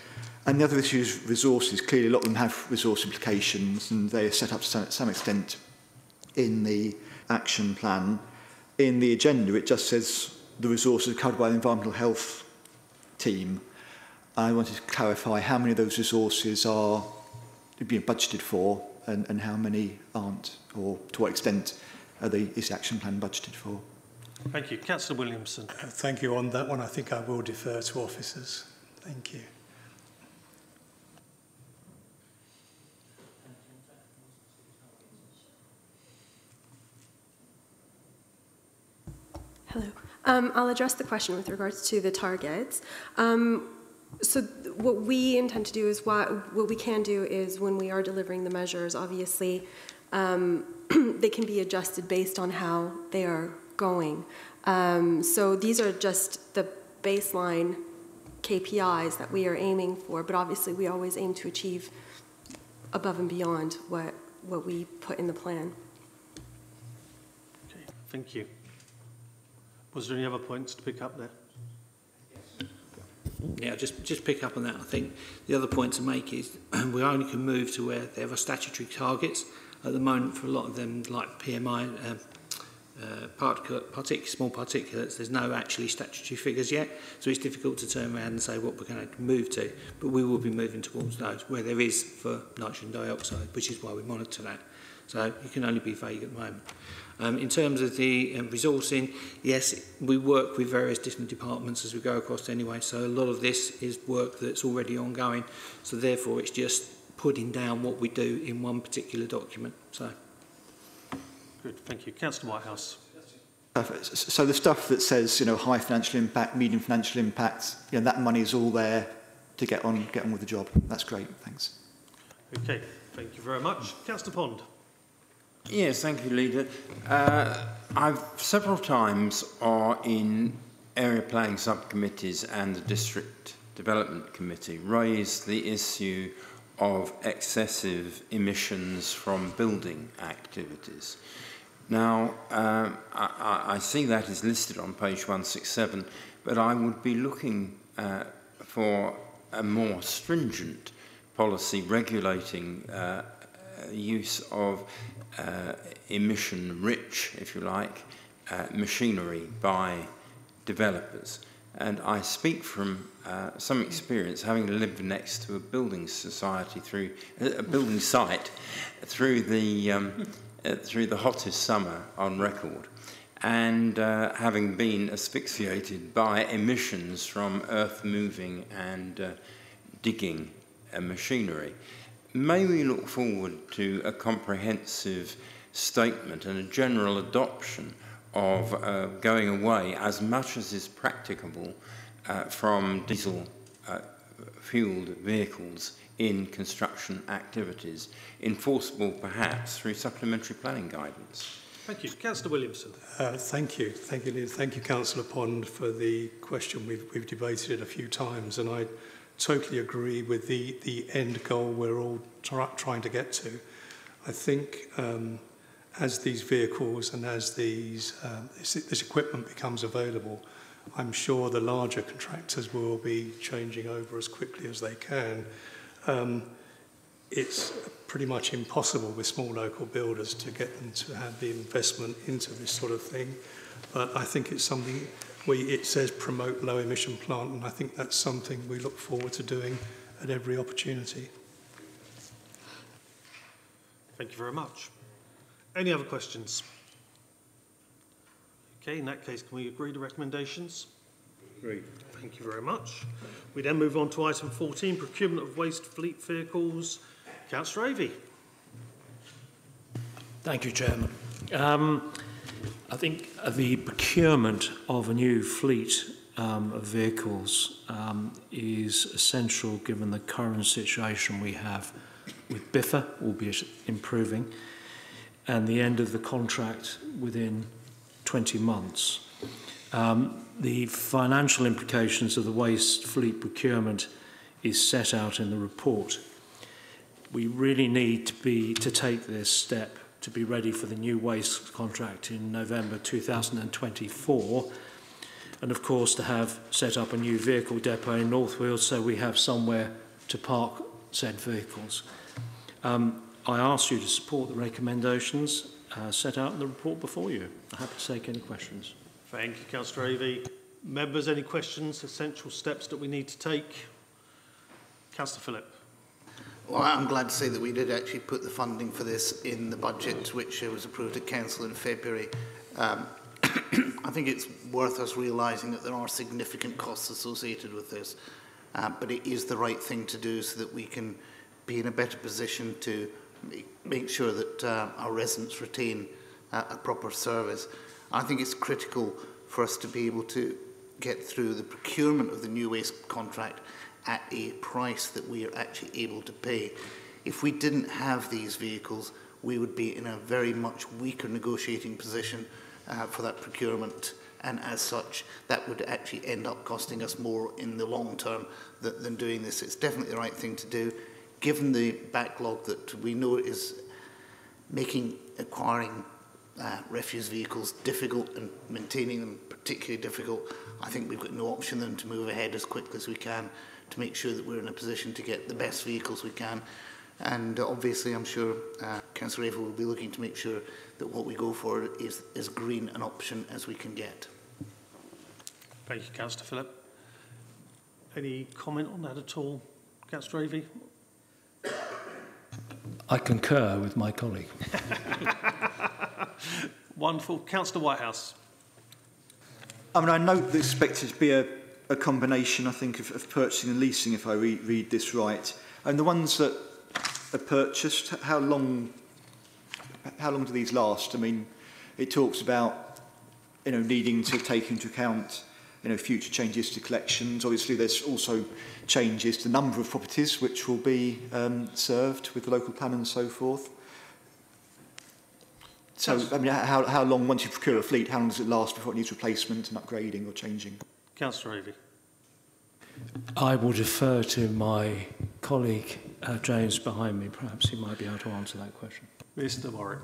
And the other issue is resources. Clearly, a lot of them have resource implications, and they are set up to some extent in the action plan. In the agenda, it just says the resources are covered by the environmental health team. I wanted to clarify how many of those resources are being budgeted for and how many aren't, or to what extent is the action plan budgeted for. Thank you. Councillor Williamson. Thank you. On that one, I think I will defer to officers. Thank you. Hello. I'll address the question with regards to the targets. So what we intend to do is what we can do is when we are delivering the measures, obviously, they can be adjusted based on how they are going. So these are just the baseline KPIs that we are aiming for, but obviously we always aim to achieve above and beyond what we put in the plan. Okay, thank you. Was there any other points to pick up there? Yeah, just pick up on that. I think the other point to make is we only can move to where there are statutory targets. At the moment, for a lot of them, like PMI, small particulates, there's no actually statutory figures yet, so it's difficult to turn around and say what we're going to move to. But we will be moving towards those where there is for nitrogen dioxide, which is why we monitor that. So you can only be vague at the moment. In terms of the resourcing, yes, we work with various different departments as we go across anyway, so a lot of this is work that's already ongoing, so therefore it's just putting down what we do in one particular document. So. Good, thank you. Councillor Whitehouse. So the stuff that says, high financial impact, medium financial impact, that money is all there to get on with the job. That's great, thanks. Okay, thank you very much. Councillor Pond. Yes, thank you, Leader. I've several times are in area planning subcommittees and the district development committee raised the issue of excessive emissions from building activities. Now, I see that is listed on page 167, but I would be looking for a more stringent policy regulating use of emission-rich, if you like, machinery by developers. And I speak from some experience, having lived next to a building society a building site through the hottest summer on record, and having been asphyxiated by emissions from earth-moving and digging machinery. May we look forward to a comprehensive statement and a general adoption of going away as much as is practicable from diesel-fueled vehicles in construction activities, enforceable perhaps through supplementary planning guidance? Thank you. Councillor Williamson. Thank you. Thank you, Liz. Thank you, Councillor Pond, for the question. We've debated it a few times, and I totally agree with the end goal we're all trying to get to. I think as these vehicles and as this equipment becomes available, I'm sure the larger contractors will be changing over as quickly as they can. It's pretty much impossible with small local builders to get them to have the investment into this sort of thing. But I think it's something it says promote low emission plant, and I think that's something we look forward to doing at every opportunity. Thank you very much. Any other questions? Okay, in that case, can we agree to recommendations? Agreed. Thank you very much. We then move on to item 14, procurement of waste fleet vehicles. Councillor Avey. Thank you, Chairman. I think the procurement of a new fleet of vehicles is essential given the current situation we have with BIFA, albeit improving. and the end of the contract within 20 months. The financial implications of the waste fleet procurement is set out in the report. We really need to take this step to be ready for the new waste contract in November 2024, and of course to have set up a new vehicle depot in North Wales so we have somewhere to park said vehicles. I ask you to support the recommendations set out in the report before you. I'm happy to take any questions. Thank you, Councillor Avey. Members, any questions, essential steps that we need to take? Councillor Phillip. Well, I'm glad to say that we did actually put the funding for this in the budget, which was approved at Council in February. I think it's worth us realising that there are significant costs associated with this, but it is the right thing to do so that we can be in a better position to make sure that our residents retain a proper service. I think it's critical for us to be able to get through the procurement of the new waste contract at a price that we are actually able to pay. If we didn't have these vehicles, we would be in a very much weaker negotiating position for that procurement, and as such that would actually end up costing us more in the long term than doing this. It's definitely the right thing to do, given the backlog that we know is making acquiring refuse vehicles difficult and maintaining them particularly difficult. I think we've got no option than to move ahead as quickly as we can to make sure that we're in a position to get the best vehicles we can. And obviously I'm sure Councillor Avey will be looking to make sure that what we go for is as green an option as we can get. Thank you, Councillor Phillip. Any comment on that at all, Councillor Avey? I concur with my colleague. Wonderful. Councillor Whitehouse. I mean, I note that it's expected to be a combination, I think, of purchasing and leasing, if I read this right. And the ones that are purchased, how long do these last? I mean, it talks about, needing to take into account, future changes to collections. Obviously, there's also changes to the number of properties which will be served with the local plan and so forth. So, I mean, how long, once you procure a fleet, how long does it last before it needs replacement and upgrading or changing? Councillor Avey. I will defer to my colleague, James, behind me. Perhaps he might be able to answer that question. Mr. Warwick.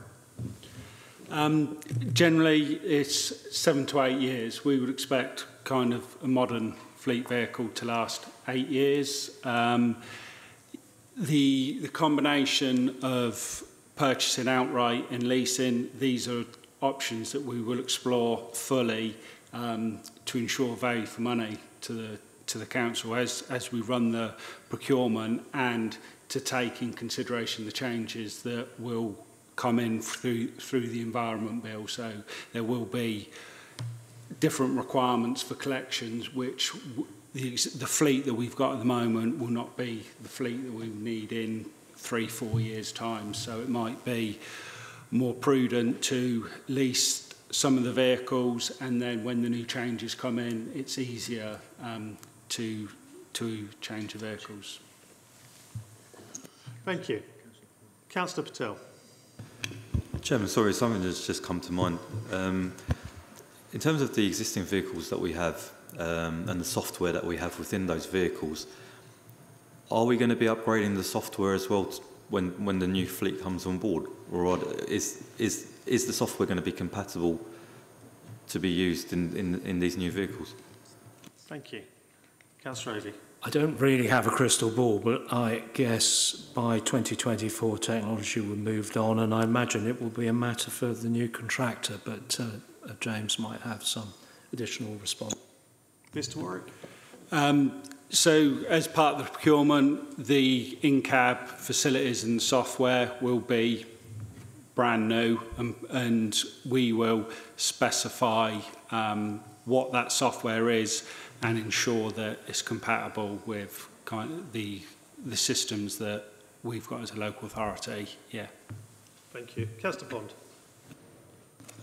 Generally, it's 7 to 8 years. We would expect kind of a modern fleet vehicle to last 8 years. The combination of purchasing outright and leasing, these are options that we will explore fully to ensure value for money to the council as we run the procurement, and to take in consideration the changes that will come in through the environment bill. So there will be different requirements for collections, which the fleet that we've got at the moment will not be the fleet that we need in 3-4 years' time. So it might be more prudent to lease some of the vehicles, and then when the new changes come in, it's easier to change the vehicles. Thank you. Councillor Patel. Chairman, sorry, something that's just come to mind. In terms of the existing vehicles that we have and the software that we have within those vehicles, are we going to be upgrading the software as well when the new fleet comes on board, or is the software going to be compatible to be used in these new vehicles? Thank you. Councillor Avey. I don't really have a crystal ball, but I guess by 2024 technology will have moved on, and I imagine it will be a matter for the new contractor, but James might have some additional response. Mr. Warwick. So as part of the procurement, the in-cab facilities and software will be brand new, and we will specify what that software is and ensure that it's compatible with kind of the systems that we've got as a local authority. Yeah. Thank you. Councillor Bond.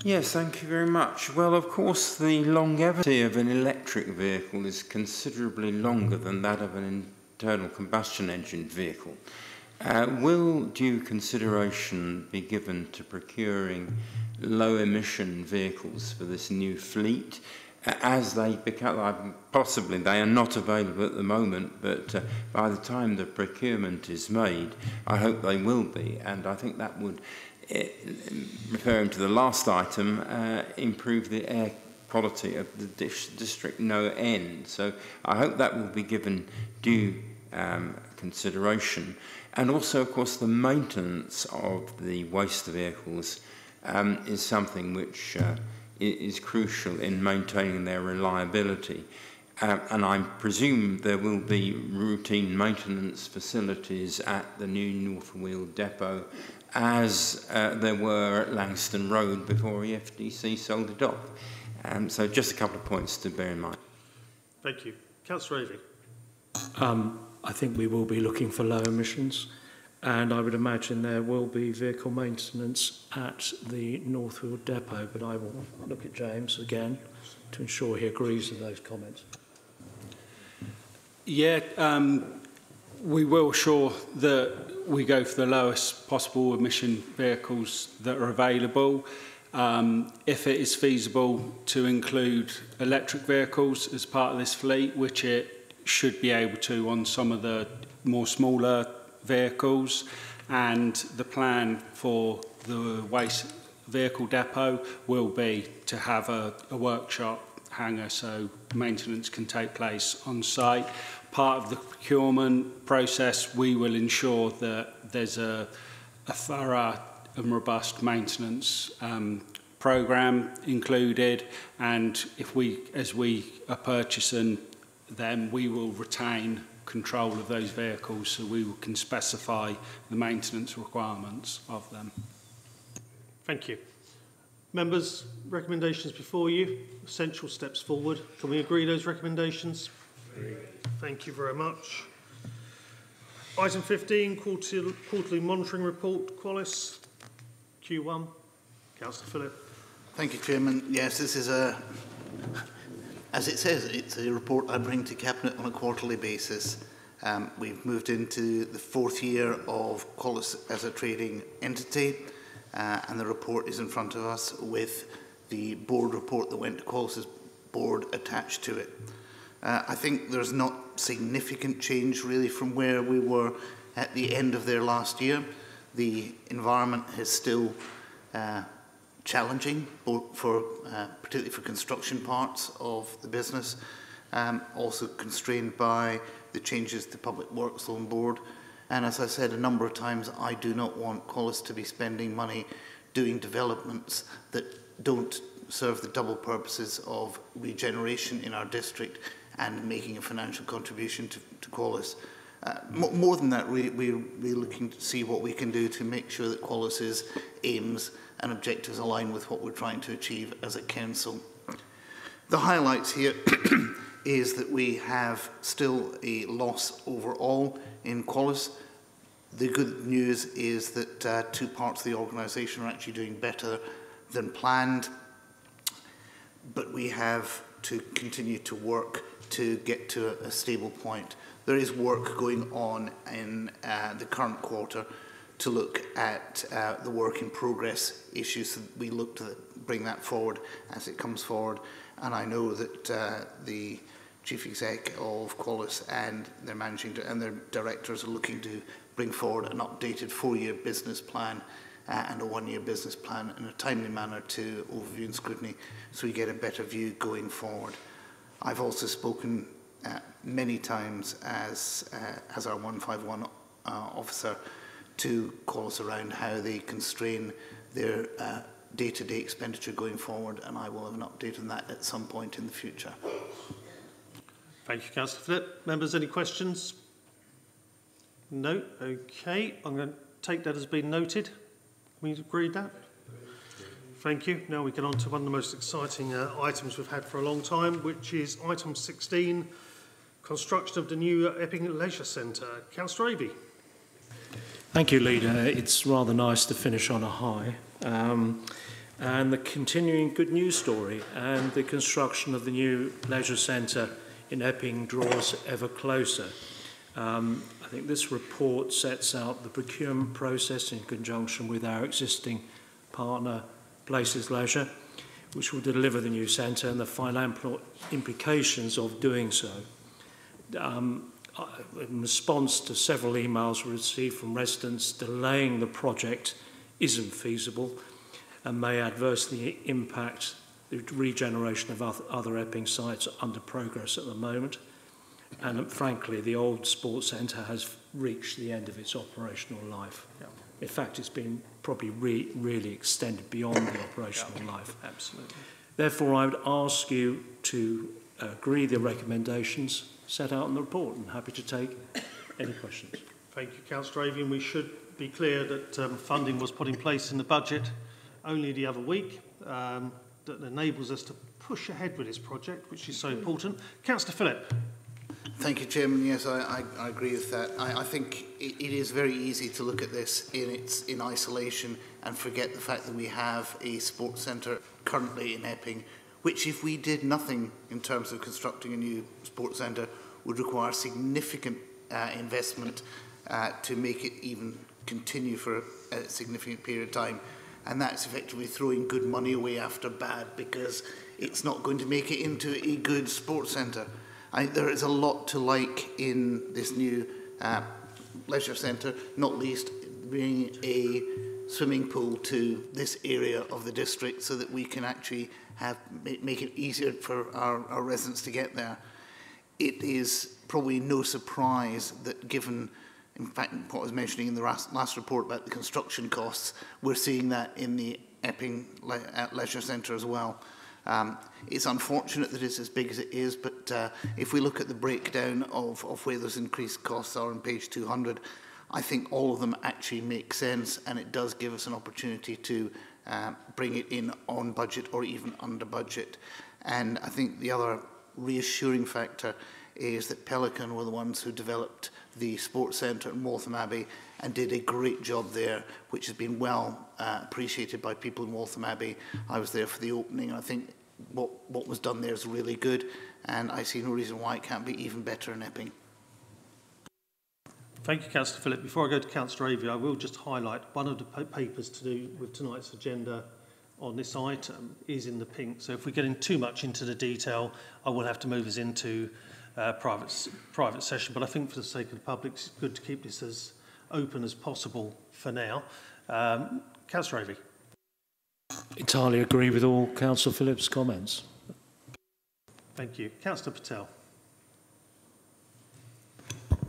Yes, thank you very much. Well, of course, the longevity of an electric vehicle is considerably longer than that of an internal combustion engine vehicle. Will due consideration be given to procuring low-emission vehicles for this new fleet as they become, possibly they are not available at the moment, but by the time the procurement is made, I hope they will be, and I think that would, referring to the last item, improve the air quality of the district no end. So I hope that will be given due consideration. And also, of course, the maintenance of the waste vehicles is something which is crucial in maintaining their reliability. And I presume there will be routine maintenance facilities at the new North Weald depot, as there were at Langston Road before EFDC sold it off. So just a couple of points to bear in mind. Thank you. Councillor Avey. I think we will be looking for low emissions, and I would imagine there will be vehicle maintenance at the North Weald depot, but I will look at James again to ensure he agrees with those comments. Yeah, we will ensure that we go for the lowest possible emission vehicles that are available. If it is feasible to include electric vehicles as part of this fleet, which it should be able to on some of the more smaller vehicles, and the plan for the waste vehicle depot will be to have a workshop hangar so maintenance can take place on site. Part of the procurement process, we will ensure that there's a thorough and robust maintenance programme included, and as we are purchasing them, we will retain control of those vehicles, so we can specify the maintenance requirements of them. Thank you. Members, recommendations before you, essential steps forward. Can we agree those recommendations? Thank you very much. Item 15, quarterly monitoring report, Qualis, Q1. Councillor Phillip. Thank you, Chairman. Yes, this is as it says, it's a report I bring to Cabinet on a quarterly basis. We've moved into the 4th year of Qualis as a trading entity, and the report is in front of us with the board report that went to Qualis's board attached to it. I think there's not significant change really from where we were at the end of their last year. The environment is still challenging, both for particularly for construction parts of the business, also constrained by the changes to Public Works Loan Board. And as I said a number of times, I do not want Qualis to be spending money doing developments that don't serve the double purposes of regeneration in our district and making a financial contribution to Qualis. More than that, we're looking to see what we can do to make sure that Qualis's aims and objectives align with what we're trying to achieve as a council. The highlights here is that we have still a loss overall in Qualis. The good news is that 2 parts of the organisation are actually doing better than planned, but we have to continue to work to get to a stable point. There is work going on in the current quarter to look at the work in progress issues. So we look to bring that forward as it comes forward. And I know that the Chief Exec of Qualis and their and their directors are looking to bring forward an updated 4-year business plan and a 1-year business plan in a timely manner to overview and scrutiny, so we get a better view going forward. I've also spoken many times as our 151 officer to Qualis around how they constrain their day-to-day expenditure going forward, and I will have an update on that at some point in the future. Thank you, Councillor Phillip. Members, any questions? No? Okay. I'm going to take that as being noted. We agreed that? Thank you. Now we get on to one of the most exciting items we've had for a long time, which is item 16, construction of the new Epping Leisure Centre. Councillor Avey. Thank you, Leader. It's rather nice to finish on a high. And the continuing good news story and the construction of the new leisure centre in Epping draws ever closer. I think this report sets out the procurement process in conjunction with our existing partner, Places Leisure, which will deliver the new centre and the financial implications of doing so. In response to several emails received from residents, delaying the project isn't feasible and may adversely impact the regeneration of other Epping sites under progress at the moment. And frankly, the old sports centre has reached the end of its operational life. Yeah. In fact, it's been probably really extended beyond the operational life. Absolutely. Therefore, I would ask you to agree the recommendations set out in the report, and happy to take any questions. Thank you, Councillor Avian. We should be clear that funding was put in place in the budget only the other week that enables us to push ahead with this project, which is so important. Councillor Phillip. Thank you, Chairman. Yes, I agree with that. I think it is very easy to look at this in isolation and forget the fact that we have a sports centre currently in Epping, which, if we did nothing in terms of constructing a new sports centre, would require significant investment to make it even continue for a significant period of time. And that's effectively throwing good money away after bad, because it's not going to make it into a good sports centre. There is a lot to like in this new leisure centre, not least bringing a swimming pool to this area of the district so that we can actually make it easier for our residents to get there. It is probably no surprise that, given, in fact, what I was mentioning in the last report about the construction costs, we're seeing that in the Epping Leisure Centre as well. It's unfortunate that it's as big as it is, but if we look at the breakdown of where those increased costs are on page 200, I think all of them actually make sense, and it does give us an opportunity to bring it in on budget or even under budget. And I think the other reassuring factor is that Pelican were the ones who developed the sports centre at Waltham Abbey and did a great job there, which has been well appreciated by people in Waltham Abbey. I was there for the opening, and I think what was done there is really good, and I see no reason why it can't be even better in Epping. Thank you, Councillor Phillip. Before I go to Councillor Avey, I will just highlight one of the papers to do with tonight's agenda on this item is in the pink. So if we get in too much into the detail, I will have to move us into private session. But I think for the sake of the public, it's good to keep this as open as possible for now. Councillor Avey. Entirely agree with all Councillor Phillip's comments. Thank you. Councillor Patel.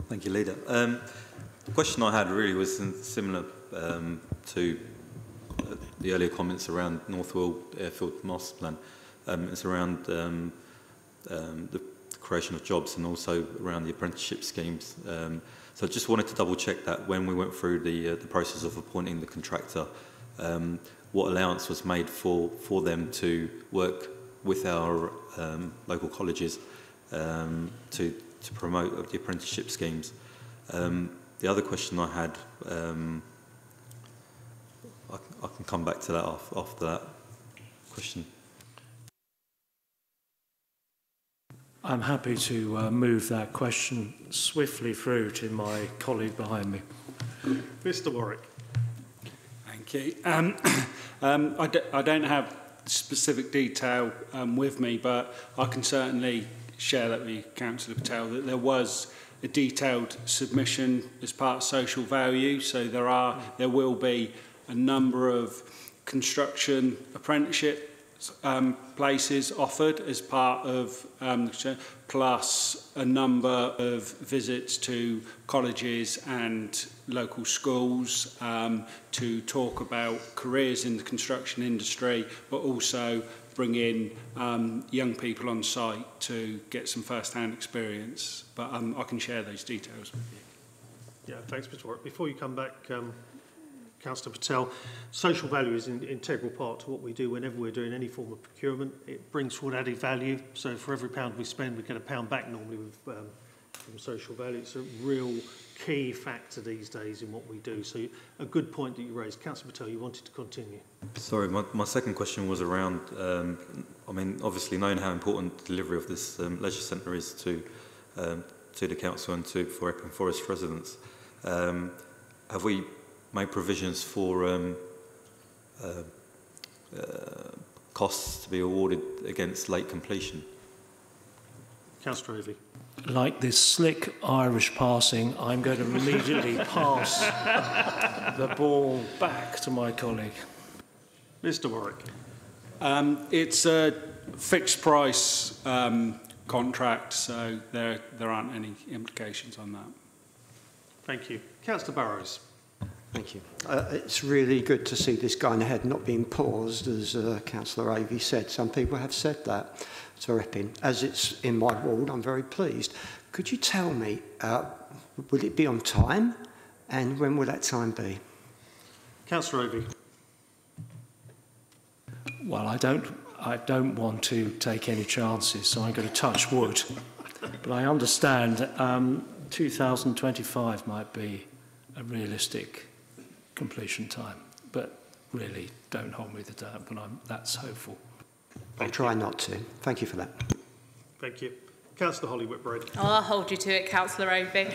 Thank you, Leader. The question I had really was similar to the earlier comments around North Weald Airfield Master Plan. It's around the creation of jobs and also around the apprenticeship schemes. So I just wanted to double check that when we went through the process of appointing the contractor, what allowance was made for them to work with our local colleges to promote the apprenticeship schemes. The other question I had, I can come back to that after that question. I'm happy to move that question swiftly through to my colleague behind me. Mr. Warwick. Thank you. I don't have specific detail with me, but I can certainly share that with Councillor Patel that there was a detailed submission as part of social value. So there will be a number of construction apprenticeship places offered as part of plus a number of visits to colleges and local schools to talk about careers in the construction industry, but also bring in young people on site to get some first-hand experience. But I can share those details with you. Yeah, thanks, Mr. Warwick. Before you come back, Councillor Patel, social value is an integral part to what we do whenever we're doing any form of procurement. It brings forward added value. So for every £1 we spend, we get £1 back normally with, from social value. It's a real key factor these days in what we do. So a good point that you raised. Councillor Patel, you wanted to continue. Sorry, my second question was around, I mean, obviously knowing how important the delivery of this leisure centre is to to the council and for Epping Forest residents. Have we made provisions for costs to be awarded against late completion? Councillor Ovey. Like this slick Irish passing, I'm going to immediately pass the ball back to my colleague. Mr. Warwick. It's a fixed price contract, so there aren't any implications on that. Thank you. Councillor Barrows. Thank you. It's really good to see this going ahead, not being paused, as Councillor Avey said. Some people have said that to Epping. As it's in my ward, I'm very pleased. Could you tell me, will it be on time, and when will that time be? Councillor Ovey. Well, I don't want to take any chances, so I'm going to touch wood. But I understand 2025 might be a realistic completion time. But really, don't hold me to that, but that's hopeful. I'll try not to. Thank you for that. Thank you. Councillor Holly Whitbread. Oh, I'll hold you to it, Councillor Ovey.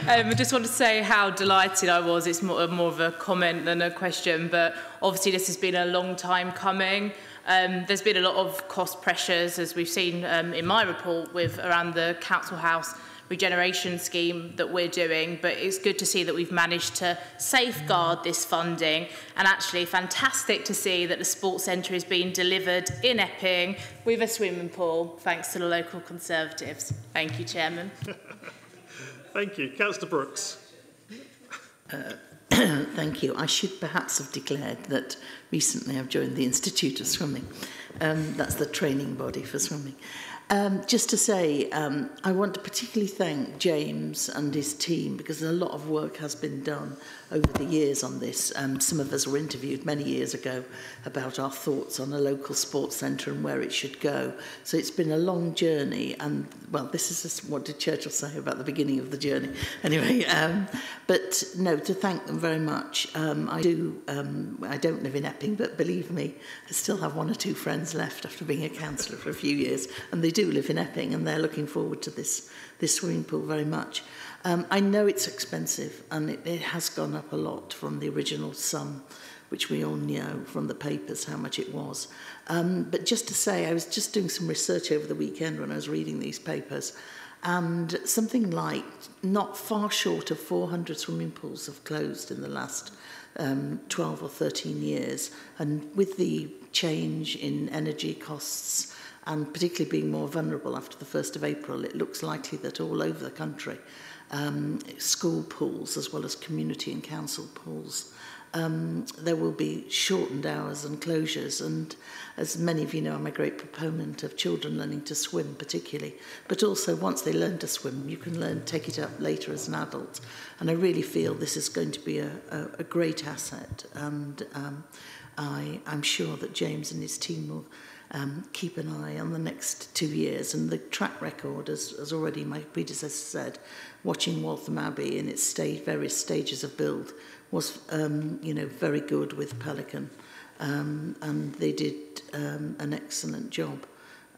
I just want to say how delighted I was. It's more of a comment than a question, but obviously this has been a long time coming. There's been a lot of cost pressures, as we've seen in my report, with around the council house regeneration scheme that we're doing, but it's good to see that we've managed to safeguard this funding, and actually fantastic to see that the sports centre is being delivered in Epping with a swimming pool, thanks to the local Conservatives. Thank you, Chairman. Thank you. Councillor Brooks. Thank you. I should perhaps have declared that recently I've joined the Institute of Swimming. That's the training body for swimming. Just to say, I want to particularly thank James and his team, because a lot of work has been done over the years on this. Some of us were interviewed many years ago about our thoughts on a local sports centre and where it should go. So it's been a long journey, and well, this is just, what did Churchill say about the beginning of the journey? Anyway, but no, to thank them very much. I don't live in Epping, but believe me, I still have one or two friends left after being a councillor for a few years, and they do live in Epping, and they're looking forward to this swimming pool very much. I know it's expensive, and it has gone up a lot from the original sum, which we all know from the papers how much it was. But just to say, I was just doing some research over the weekend when I was reading these papers, and something like not far short of 400 swimming pools have closed in the last 12 or 13 years. And with the change in energy costs, and particularly being more vulnerable after the 1st of April, it looks likely that all over the country, school pools as well as community and council pools, there will be shortened hours and closures. And as many of you know, I'm a great proponent of children learning to swim particularly, but also once they learn to swim, you can take it up later as an adult. And I really feel this is going to be a great asset, and I'm sure that James and his team will keep an eye on the next 2 years. And the track record, as already my predecessor said, watching Waltham Abbey in its various stages of build was, very good with Pelican. And they did an excellent job.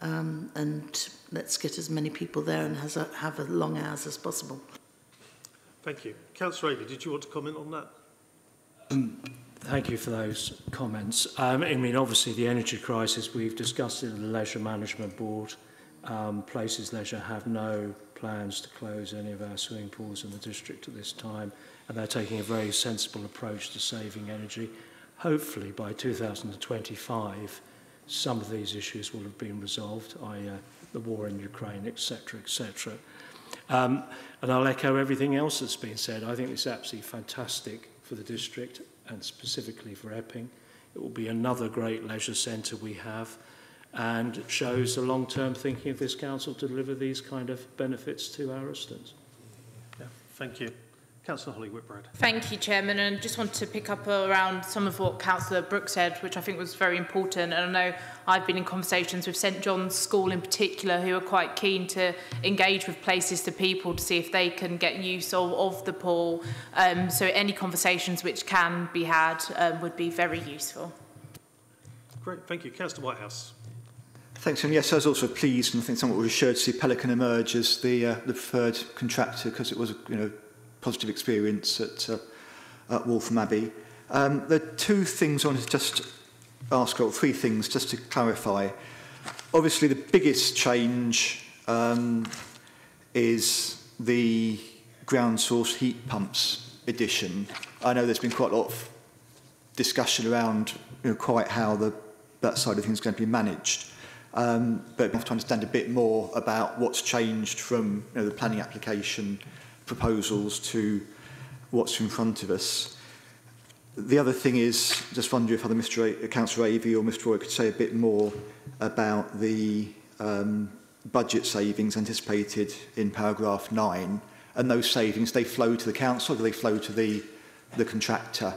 And let's get as many people there and have as long hours as possible. Thank you. Councillor Avey, did you want to comment on that? Thank you for those comments. I mean, obviously, the energy crisis, we've discussed it at the Leisure Management Board. Places Leisure have no plans to close any of our swimming pools in the district at this time, and they're taking a very sensible approach to saving energy. Hopefully, by 2025, some of these issues will have been resolved, i.e. the war in Ukraine, etc., etc. And I'll echo everything else that's been said. I think it's absolutely fantastic for the district, and specifically for Epping. It will be another great leisure centre we have, and it shows the long-term thinking of this council to deliver these kind of benefits to our residents. Yeah, thank you. Councillor Holly Whitbread. Thank you, Chairman, and just want to pick up around some of what Councillor Brooks said, which I think was very important. And I know I've been in conversations with St John's School in particular, who are quite keen to engage with Places to People to see if they can get use of the pool. So any conversations which can be had would be very useful. Great, thank you. Councillor Whitehouse. Thanks, and yes, I was also pleased, and I think somewhat reassured to see Pelican emerge as the preferred contractor, because it was a positive experience at Waltham Abbey. There are two things I wanted to just ask, or three things just to clarify. Obviously, the biggest change is the ground source heat pumps addition. I know there's been quite a lot of discussion around quite how that side of things is going to be managed. But I have to understand a bit more about what's changed from the planning application proposals to what's in front of us. The other thing is, just wondering if either Councillor Avey or Mr Roy could say a bit more about the budget savings anticipated in paragraph 9, and those savings, they flow to the council, or do they flow to the contractor?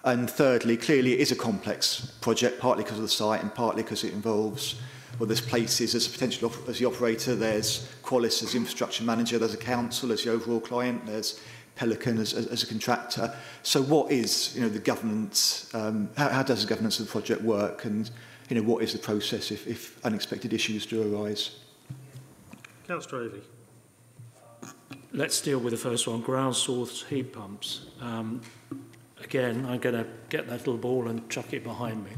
And thirdly, clearly it is a complex project, partly because of the site and partly because it involves, well, there's places as a potential as the operator, there's Qualis as the infrastructure manager, there's a council as the overall client, there's Pelican as a contractor. So what is the governance, how does the governance of the project work, and what is the process if unexpected issues do arise? Councillor Avey. Let's deal with the first one, ground source heat pumps. Again, I'm going to get that little ball and chuck it behind me.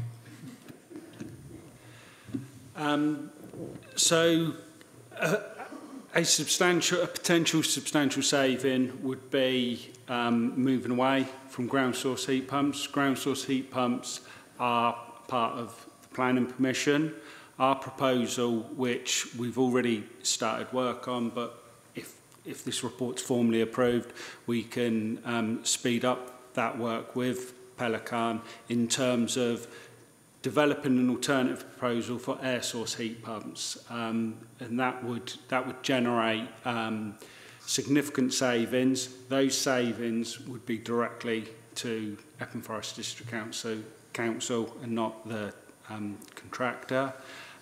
A potential substantial saving would be moving away from ground source heat pumps. Ground source heat pumps are part of the planning permission. Our proposal, which we've already started work on, but if this report's formally approved, we can speed up that work with Pelican in terms of developing an alternative proposal for air source heat pumps, and that would generate significant savings. Those savings would be directly to Epping Forest District Council and not the contractor.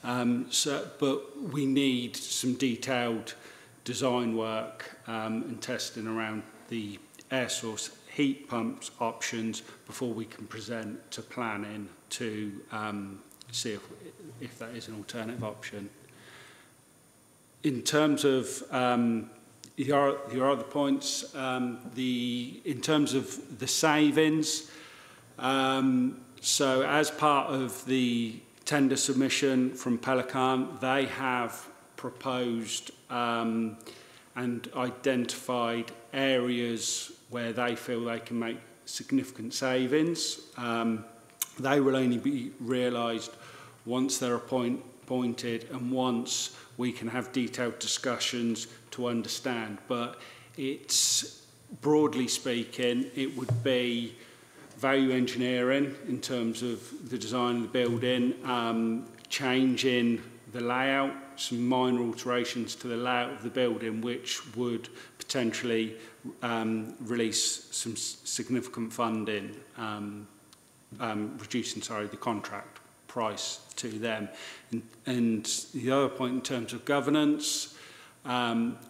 But we need some detailed design work and testing around the air source heat pumps options before we can present to planning to see if that is an alternative option. In terms of your other points, in terms of the savings, so as part of the tender submission from Pelican, they have proposed and identified areas where they feel they can make significant savings. They will only be realised once they're appointed and once we can have detailed discussions to understand. But it's, broadly speaking, it would be value engineering in terms of the design of the building, changing the layout, some minor alterations to the layout of the building, which would potentially release some significant funding, reducing, the contract price to them. And the other point in terms of governance,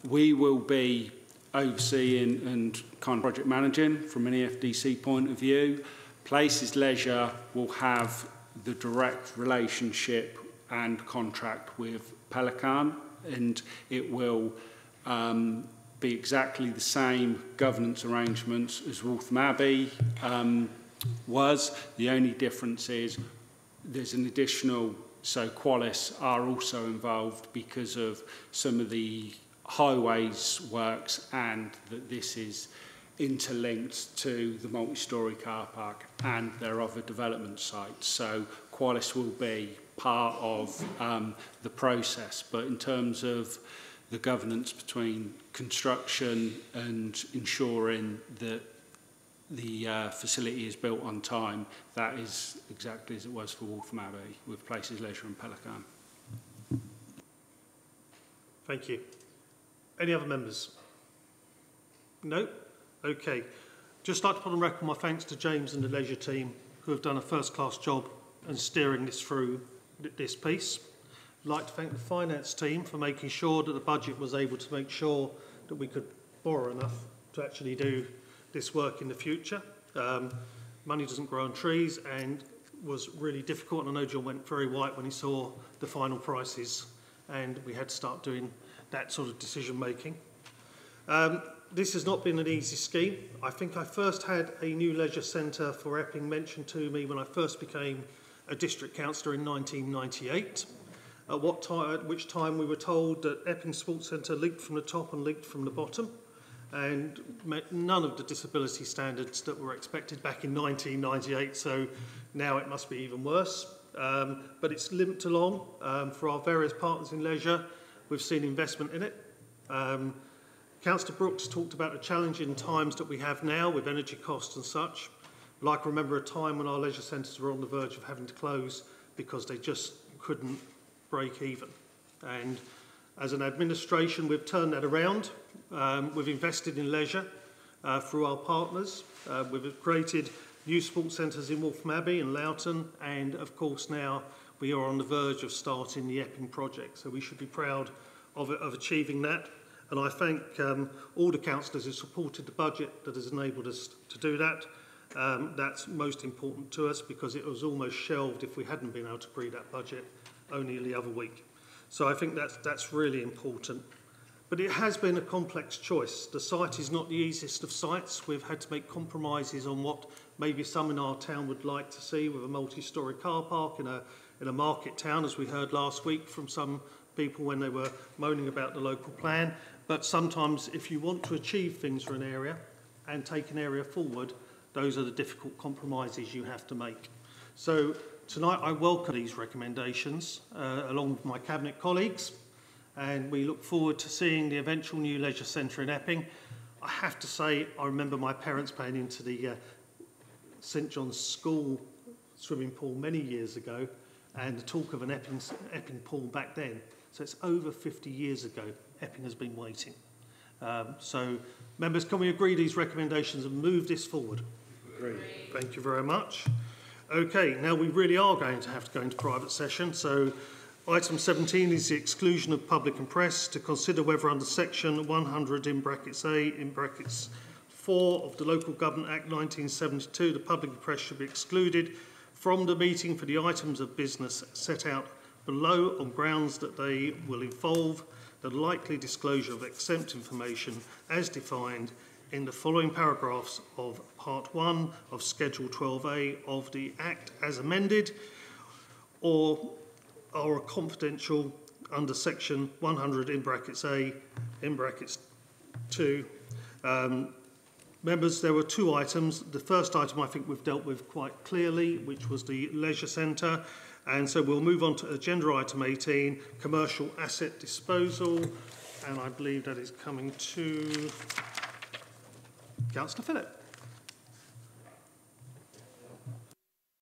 we will be overseeing and kind of project managing from an EFDC point of view. Places Leisure will have the direct relationship and contract with Pelican, and it will be exactly the same governance arrangements as Waltham Abbey was. The only difference is there's an additional, so Qualis are also involved because of some of the highways works, and that this is interlinked to the multi-storey car park and their other development sites. So Qualis will be part of the process, but in terms of the governance between construction and ensuring that the facility is built on time, that is exactly as it was for Waltham Abbey with Places Leisure and Pelican. Thank you. Any other members? No? Okay. Just like to put on record my thanks to James and the Leisure team, who have done a first-class job in steering this through this piece. I'd like to thank the finance team for making sure that the budget was able to make sure that we could borrow enough to actually do this work in the future. Money doesn't grow on trees, and was really difficult, and I know John went very white when he saw the final prices, and we had to start doing that sort of decision making. This has not been an easy scheme. I think I first had a new leisure centre for Epping mentioned to me when I first became a district councillor in 1998, at which time we were told that Epping Sports Centre leaked from the top and leaked from the bottom, and met none of the disability standards that were expected back in 1998, so now it must be even worse. But it's limped along for our various partners in leisure. We've seen investment in it. Councillor Brooks talked about the challenging times that we have now with energy costs and such. Well, I can remember a time when our leisure centres were on the verge of having to close because they just couldn't break even. And as an administration, we've turned that around. We've invested in leisure through our partners. We've created new sports centres in Waltham Abbey and Loughton, and of course now we are on the verge of starting the Epping project. So we should be proud of achieving that. And I thank all the councillors who supported the budget that has enabled us to do that. That's most important to us because it was almost shelved if we hadn't been able to agree that budget only the other week. So I think that's really important. But it has been a complex choice. The site is not the easiest of sites. We've had to make compromises on what maybe some in our town would like to see with a multi-storey car park in a market town, as we heard last week from some people when they were moaning about the local plan. But sometimes if you want to achieve things for an area and take an area forward, those are the difficult compromises you have to make. So tonight I welcome these recommendations along with my Cabinet colleagues, and we look forward to seeing the eventual new leisure centre in Epping. I have to say, I remember my parents paying into the St John's School swimming pool many years ago, and the talk of an Epping pool back then. So it's over 50 years ago. Epping has been waiting. So, members, can we agree these recommendations and move this forward? Agree. Thank you very much. Okay, now we really are going to have to go into private session. So, item 17 is the exclusion of public and press to consider whether under section 100 in brackets A in brackets 4 of the Local Government Act 1972, the public and press should be excluded from the meeting for the items of business set out below on grounds that they will involve the likely disclosure of exempt information as defined in the following paragraphs of Part 1 of Schedule 12A of the Act as amended, or are confidential under section 100 in brackets A in brackets 2. Members, there were two items. The first item I think we've dealt with quite clearly, which was the leisure centre. And so we'll move on to agenda item 18, commercial asset disposal. And I believe that is coming to Councillor Phillip.